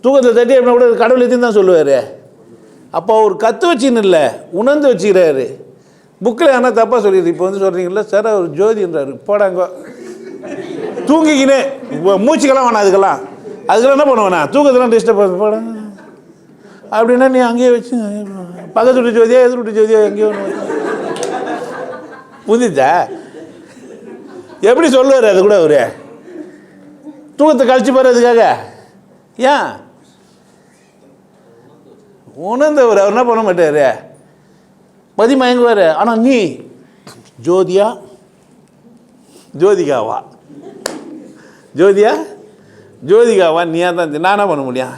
தூக்கத்தில் தட்டி அப்படின்னா கூட கடவுள் எத்தையும் தான் சொல்லுவார். அப்போ அவர் கற்று வச்சுன்னு இல்லை, உணர்ந்து வச்சுக்கிறாரு. புக்கில் ஆனால் தப்பாக சொல்லிடுது. இப்போ வந்து சொல்கிறீங்களா சார் அவர் ஜோதின்றாரு, போடாங்க தூங்கிக்கினே மூச்சுக்கெல்லாம் வேணாம். அதுக்கெல்லாம் என்ன பண்ணுவேண்ணா? தூக்கத்தெல்லாம் டிஸ்டர்ப் போட அப்படின்னா நீ அங்கேயே வச்சு பக்கத்து விட்டு ஜோதியா எதிர் விட்டு ஜோதியா எங்கேயோ புரிஞ்சுச்சா? எப்படி சொல்லுவார் அது கூட அவரு? தூக்கத்தை கழிச்சு போகிறதுக்காக ஏன் உணர்ந்தவர் அவர் என்ன பண்ண மாட்டார், மதி மயங்குவார். ஆனால் நீ ஜோதிகாவா நீயா தான் நான் என்ன பண்ண முடியும்?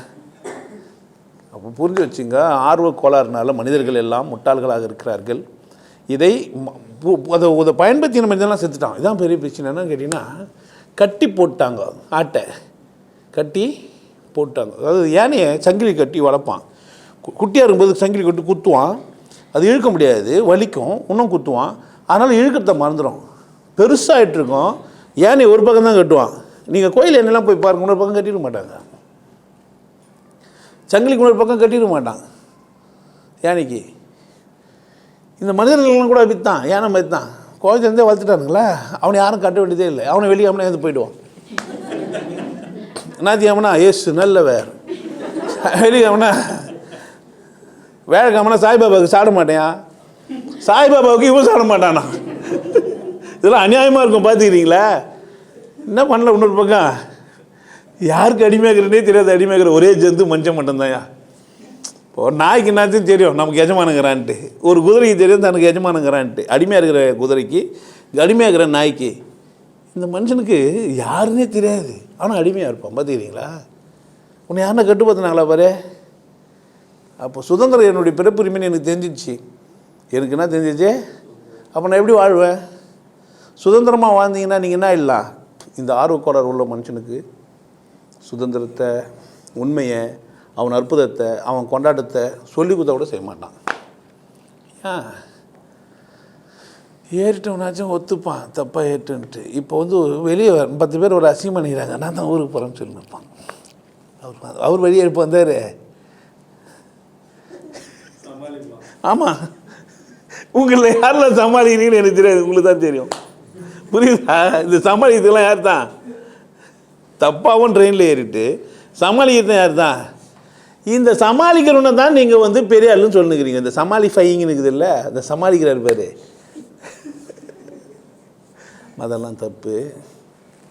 அப்போ புரிஞ்சு வச்சுங்க, ஆர்வ கோளாறுனால மனிதர்கள் எல்லாம் முட்டாள்களாக இருக்கிறார்கள். இதை அதை பயன்படுத்தின மனிதெல்லாம் செத்துட்டான். இதான் பெரிய பிரச்சனை. என்னன்னு கேட்டிங்கன்னா, கட்டி போட்டாங்க, ஆட்டை கட்டி போட்டாங்க. அதாவது யானையை சங்கிலி கட்டி வளர்ப்பான். குட்டியாக இருக்கும்போது சங்கிலி கட்டி குத்துவான், அது இழுக்க முடியாது, வலிக்கும், இன்னும் குத்துவான். அதனால் இழுக்கிறத மறந்துடும். பெருசாகிட்ருக்கும், யானை ஒரு பக்கம் தான் கட்டுவான். நீங்கள் கோயில் என்னெல்லாம் போய் பாருங்க, இன்னொரு பக்கம் கட்டிட மாட்டாங்க. சங்கிலிக்கு இன்னொரு பக்கம் கட்டிட மாட்டான் யானைக்கு. இந்த மனிதர்கள்லாம் கூட அப்படித்தான், யானை மாதிரி தான். கோயிலேருந்தே வளர்த்துட்டானுங்களா, அவனை யாரும் கட்ட வேண்டியதே இல்லை. அவனை வெளியே அவனை எழுந்து போயிடுவான். நாத்தியாமனா ஏசு நல்லவர், வெளியாமனா வேலைக்காமனா சாய்பாபாவுக்கு சாட மாட்டேன், சாய்பாபாவுக்கு இவன் சாட மாட்டானா. இதெல்லாம் அநியாயமாக இருக்கும். பார்த்துக்கிறீங்களா? என்ன பண்ணல? இன்னொரு பக்கம் யாருக்கு அடிமையாகிறனே தெரியாது. அடிமையாகிற ஒரே ஜந்து மனுஷன் மட்டும்தான்யா. இப்போ ஒரு நாய்க்கு என்னாச்சும் தெரியும் நமக்கு எஜமானுங்கிறான்ட்டு, ஒரு குதிரைக்கு தெரியும் தனக்கு எஜமானுங்கிறான்ட்டு. அடிமையாக இருக்கிற குதிரைக்கு, அடிமையாக இருக்கிற நாய்க்கு, இந்த மனுஷனுக்கு யாருன்னே தெரியாது, ஆனால் அடிமையாக இருப்பான். பார்த்துக்கிறீங்களா? உன்னை யாருன்னா கட்டு பார்த்துனாங்களா பாரு. அப்போ சுதந்திரம் என்னுடைய பிறப்புரிமைன்னு எனக்கு தெரிஞ்சிச்சு. எனக்கு என்ன தெரிஞ்சிச்சு? அப்போ நான் எப்படி வாழ்வேன்? சுதந்திரமாக வாழ்ந்தீங்கன்னா நீங்கள் என்ன இல்லை? இந்த ஆர்வக்கோளாறு உள்ள மனுஷனுக்கு சுதந்திரத்தை, உண்மையை, அவன் அற்புதத்தை, அவன் கொண்டாட்டத்தை சொல்லி கொடுத்த கூட செய்ய மாட்டான். ஏன் ஏறிட்டவனாச்சும் ஒத்துப்பான் தப்பாக ஏற்றுன்ட்டு. இப்போ வெளியே 10 பேர் ஒரு அசிங்கம் பண்ணிக்கிறாங்க, நான் தான் ஊருக்கு போகிறேன்னு சொல்லி நிற்பான். அவர் வெளியே எடுப்பு வந்தார். ஆமாம், உங்களில் யாரெல்லாம் சமாளிக்கிறீங்கன்னு எனக்கு தெரியாது, உங்களுக்கு தான் தெரியும். புரியுதா? இந்த சமாளிக்கிறதுலாம் யார் தான்? தப்பாகவும் ட்ரெயினில் ஏறிட்டு சமாளிக்கிறது யார் தான்? இந்த சமாளிக்கிறவனை தான் நீங்கள் பெரிய ஆளுன்னு சொல்லுங்கிறீங்க. இந்த சமாளிஃபையிங்னு இருக்குது இல்லை, இந்த சமாளிக்கிறார் பேர். அதெல்லாம் தப்பு.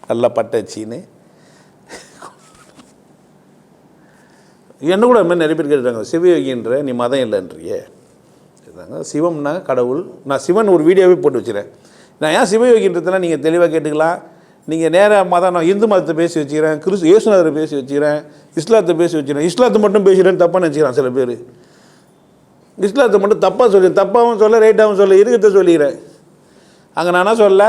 நல்லா பட்டாச்சின்னு என்ன கூட மாதிரி நிறைய பேர் கேட்டுட்டாங்க, சிவயோகின்ற நீ மதம் இல்லைன்றியே. சிவம்னா கடவுள். நான் சிவன் ஒரு வீடியோவே போட்டு வச்சுக்கிறேன். நான் ஏன் சிவயோகின்றதுலாம் நீங்கள் தெளிவாக கேட்டுக்கலாம். நீங்கள் நேராக மதம், நான் இந்து மதத்தை பேசி வச்சுக்கிறேன், இயேசுநாதரை பேசி வச்சுக்கிறேன், இஸ்லாத்தை பேசி வச்சுக்கிறேன். இஸ்லாத்தை மட்டும் பேசுகிறேன்னு தப்பாக நினச்சிக்கிறான் சில பேர். இஸ்லாத்தை மட்டும் தப்பாக சொல்லி, தப்பாகவும் சொல்ல ரைட்டாகவும் சொல்ல, இருக்கிறத சொல்லிக்கிறேன். அங்கே நானா சொல்ல.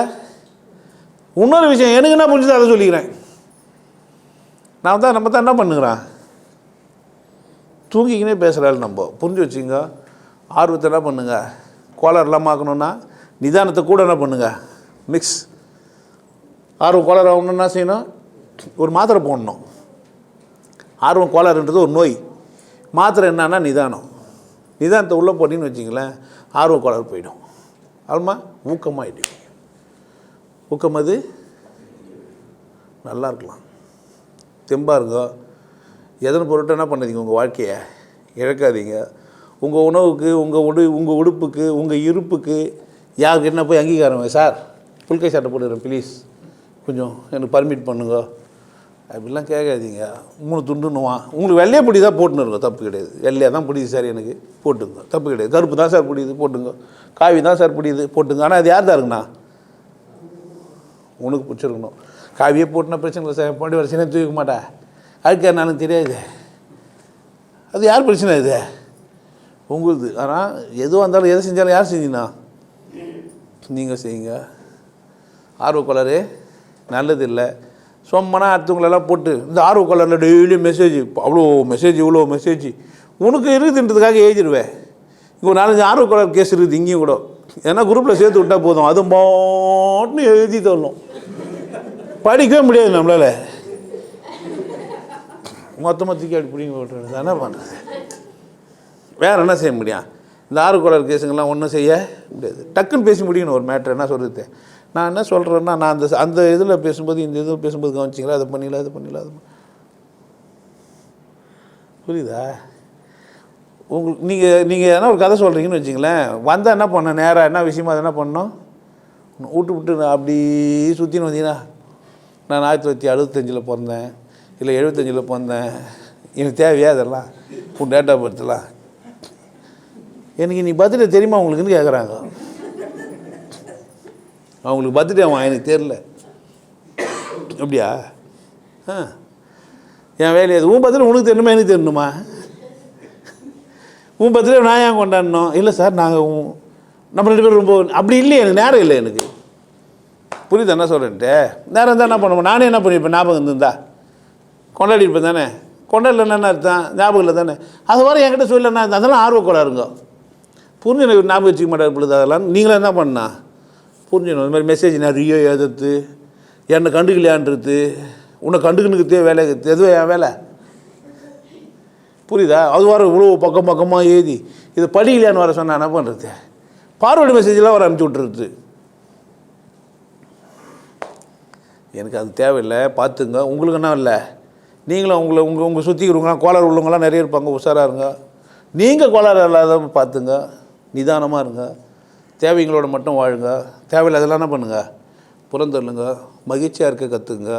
இன்னொரு விஷயம் எனக்கு என்ன புரிஞ்சுது அதை சொல்லிக்கிறேன். நம்ம தான் என்ன பண்ணுங்கிறான், தூங்கிக்கினே பேசுகிறாள். நம்ம புரிஞ்சு வச்சுங்க. ஆர்வத்தை என்ன பண்ணுங்க, கோளாறு இல்லாமல் ஆக்கணுன்னா நிதானத்தை கூட என்ன பண்ணுங்க மிக்ஸ். ஆர்வம் கோளாறு ஆகணும்னு என்ன செய்யணும்? ஒரு மாத்திரை போடணும். ஆர்வம் கோளாறுன்றது ஒரு நோய். மாத்திரை என்னன்னா நிதானம். நிதானத்தை உள்ளே போட்டின்னு வச்சிங்களேன், ஆர்வ கோளாறு போயிடும். ஆல்மா ஊக்கமாகிடும். ஊக்கம் அது நல்லா இருக்கலாம், தெம்பாக இருங்க. எதனை பொருட்கள் என்ன பண்ணாதீங்க, உங்கள் வாழ்க்கையை இழக்காதீங்க. உங்கள் உணவுக்கு, உங்கள் உடுப்புக்கு, உங்கள் இருப்புக்கு யாருக்கு என்ன போய் அங்கீகாரம், சார் புல்கை சட்டை போட்டுக்கிறேன் ப்ளீஸ் கொஞ்சம் எனக்கு பர்மிட் பண்ணுங்க அப்படிலாம் கேட்காதீங்க. 3 துண்டுன்னுவான். உங்களுக்கு வெள்ளையாக பிடி தான் போட்டுன்னு இருக்கோம், தப்பு கிடையாது. வெள்ளையாக தான் பிடிக்குது சார் எனக்கு போட்டுங்க, தப்பு கிடையாது. கருப்பு தான் சார் பிடிக்குது போட்டுங்க, காவி தான் சார் பிடிக்குது போட்டுங்க. ஆனால் அது யார் தான் இருக்குண்ணா? உனக்கு பிடிச்சிருக்கணும். காவியே போட்டுனா பிரச்சனை இல்லை சார், பாண்டி வர சின்ன தூக்க மாட்டேன், அதுக்கு எனக்கு தெரியாது. அது யார் பிரச்சனை? இது உங்களுது. ஆனால் எதுவாக இருந்தாலும் எதை செஞ்சாலும் யார் செஞ்சீங்கன்னா நீங்கள் செய்யுங்க. ஆர்வக்கோளாறு நல்லது இல்லை. சொம்மனா அடுத்தவங்களெல்லாம் போட்டு இந்த ஆர்வக்கோளாறில் டெய்லியும் மெசேஜ், அவ்வளோ மெசேஜ், இவ்வளோ மெசேஜ் உனக்கு இருக்குதுன்றதுக்காக எழுதிடுவேன். இங்கே ஒரு 4-5 ஆர்வக்கோளாறு கேஸ் இருக்குது இங்கேயும் கூட. ஏன்னா குரூப்பில் சேர்த்து விட்டால் போதும், அது மாட்டுன்னு எழுதி தரணும், படிக்கவே முடியாது நம்மளால். மொத்தமாக தூக்கி அப்படி பிடிங்க போட்டுறது என்ன பண்ணுறது? வேறு என்ன செய்ய முடியும்? இந்த ஆர்வக்கோளாறு கேஸுங்கெல்லாம் ஒன்றும் செய்ய முடியாது. டக்குன்னு பேசி முடியணும் ஒரு மேட்ரு. என்ன சொல்கிறது? நான் என்ன சொல்கிறேன்னா, நான் அந்த இதில் பேசும்போது, இந்த இதில் பேசும்போது கவனிச்சிங்களா, அதை பண்ணிடலாம், அது பண்ணிடலாம், அது புரியுதா உங்களுக்கு? நீங்கள் எதனா ஒரு கதை சொல்கிறீங்கன்னு வச்சிங்களேன், வந்தால் என்ன பண்ண நேராக என்ன விஷயமா அதை என்ன பண்ணணும், விட்டு அப்படி சுற்றின்னு வந்தீங்கன்னா நான் 1965 பிறந்தேன், இல்லை 75 பிறந்தேன், எனக்கு தேவையா அதெல்லாம்? உன் டேட் ஆஃப் பர்த்லாம் எனக்கு நீ பர்த்டே தெரியுமா உங்களுக்குன்னு கேட்குறாங்க. அவங்களுக்கு பர்த்டே அவன் எனக்கு தெரில. அப்படியா? என் வேலையை அது உன் பர்த்டே உனக்கு தெரியணுமா எனக்கு தெரியணுமா? உன் பர்த்டே நான் ஏன் கொண்டாடணும்? இல்லை சார் நாங்கள் நம்ம 2 பேரும் ரொம்ப அப்படி இல்லையே, எனக்கு நேரம் இல்லை. எனக்கு புரியுது என்ன சொல்கிறேன்ட்டு. நேரம் இருந்தால் என்ன பண்ணுவோம்? நானே என்ன பண்ணியிருப்பேன்? ஞாபகம் இருந்திருந்தா கொண்டாடிருப்பேன் தானே. கொண்டாடலன்னா என்ன அர்த்தம்? ஞாபகம் இல்லை தானே. அது வர என்கிட்ட சொல்லலைன்னா அதெல்லாம் ஆர்வக்கோளாருங்க. புரிஞ்சு எனக்கு ஞாபகம் வச்சுக்க மாட்டார் பொழுது அதெல்லாம். நீங்களே என்ன பண்ணா புரிஞ்சுக்கணும். இந்த மாதிரி மெசேஜ் நிறைய எழுதுறது, என்னை கண்டுக்கலையான்றது, உன்னை கண்டுக்கணுக்குதே வேலை எதுவும் என் வேலை. புரியுதா? அது வர இவ்வளோ பக்கமாக எழுதி இதை படிக்கலையான்னு வர சொன்னால் என்ன பண்ணுறது? பார்வர்டு மெசேஜெலாம் வர அனுப்பிச்சி விட்டுறது. எனக்கு அது தேவையில்லை. பார்த்துங்க. உங்களுக்கு என்ன இல்லை, நீங்களும் உங்கள் சுற்றி இருக்கிறவங்களாம் கோளாறு உள்ளவங்களாம் நிறைய இருப்பாங்க. உஷாராக இருங்க. நீங்கள் கோளாறு இல்லாத பார்த்துங்க. நிதானமாக இருங்க. தேவைங்களோட மட்டும் வாழுங்க. தேவையில்லாதெல்லாம் என்ன பண்ணுங்கள்? புறந்தள்ளுங்க. மகிழ்ச்சியாக இருக்க கற்றுக்குங்க.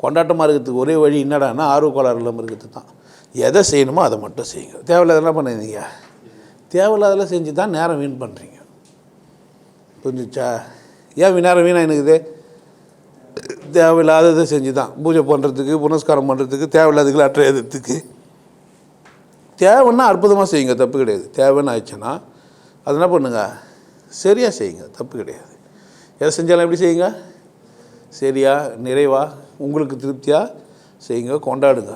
கொண்டாட்டமாக இருக்கிறதுக்கு ஒரே வழி என்னடான்னா ஆர்வ கோளாறு இல்லாமல் இருக்கிறது தான். எதை செய்யணுமோ அதை மட்டும் செய்யுங்க. தேவையில்லாதெல்லாம் பண்ணுறீங்க. தேவையில்லாதெல்லாம் செஞ்சு தான் நேரம் வீண் பண்ணுறீங்க. புரிஞ்சிச்சா? ஏன் நேரம் வீணாக எனக்குது? தேவையில்லாததை செஞ்சு தான் பூஜை பண்ணுறதுக்கு, புனஸ்காரம் பண்ணுறதுக்கு, தேவையில்லாததுக்கு அற்ற எதிர்த்துக்கு. தேவைன்னா அற்புதமாக செய்யுங்க, தப்பு கிடையாது. தேவைன்னு ஆயிடுச்சுன்னா அது என்ன பண்ணுங்க? சரியாக செய்யுங்க, தப்பு கிடையாது. எதை செஞ்சாலும் எப்படி செய்யுங்க? சரியாக, நிறைவாக, உங்களுக்கு திருப்தியாக செய்யுங்க, கொண்டாடுங்க.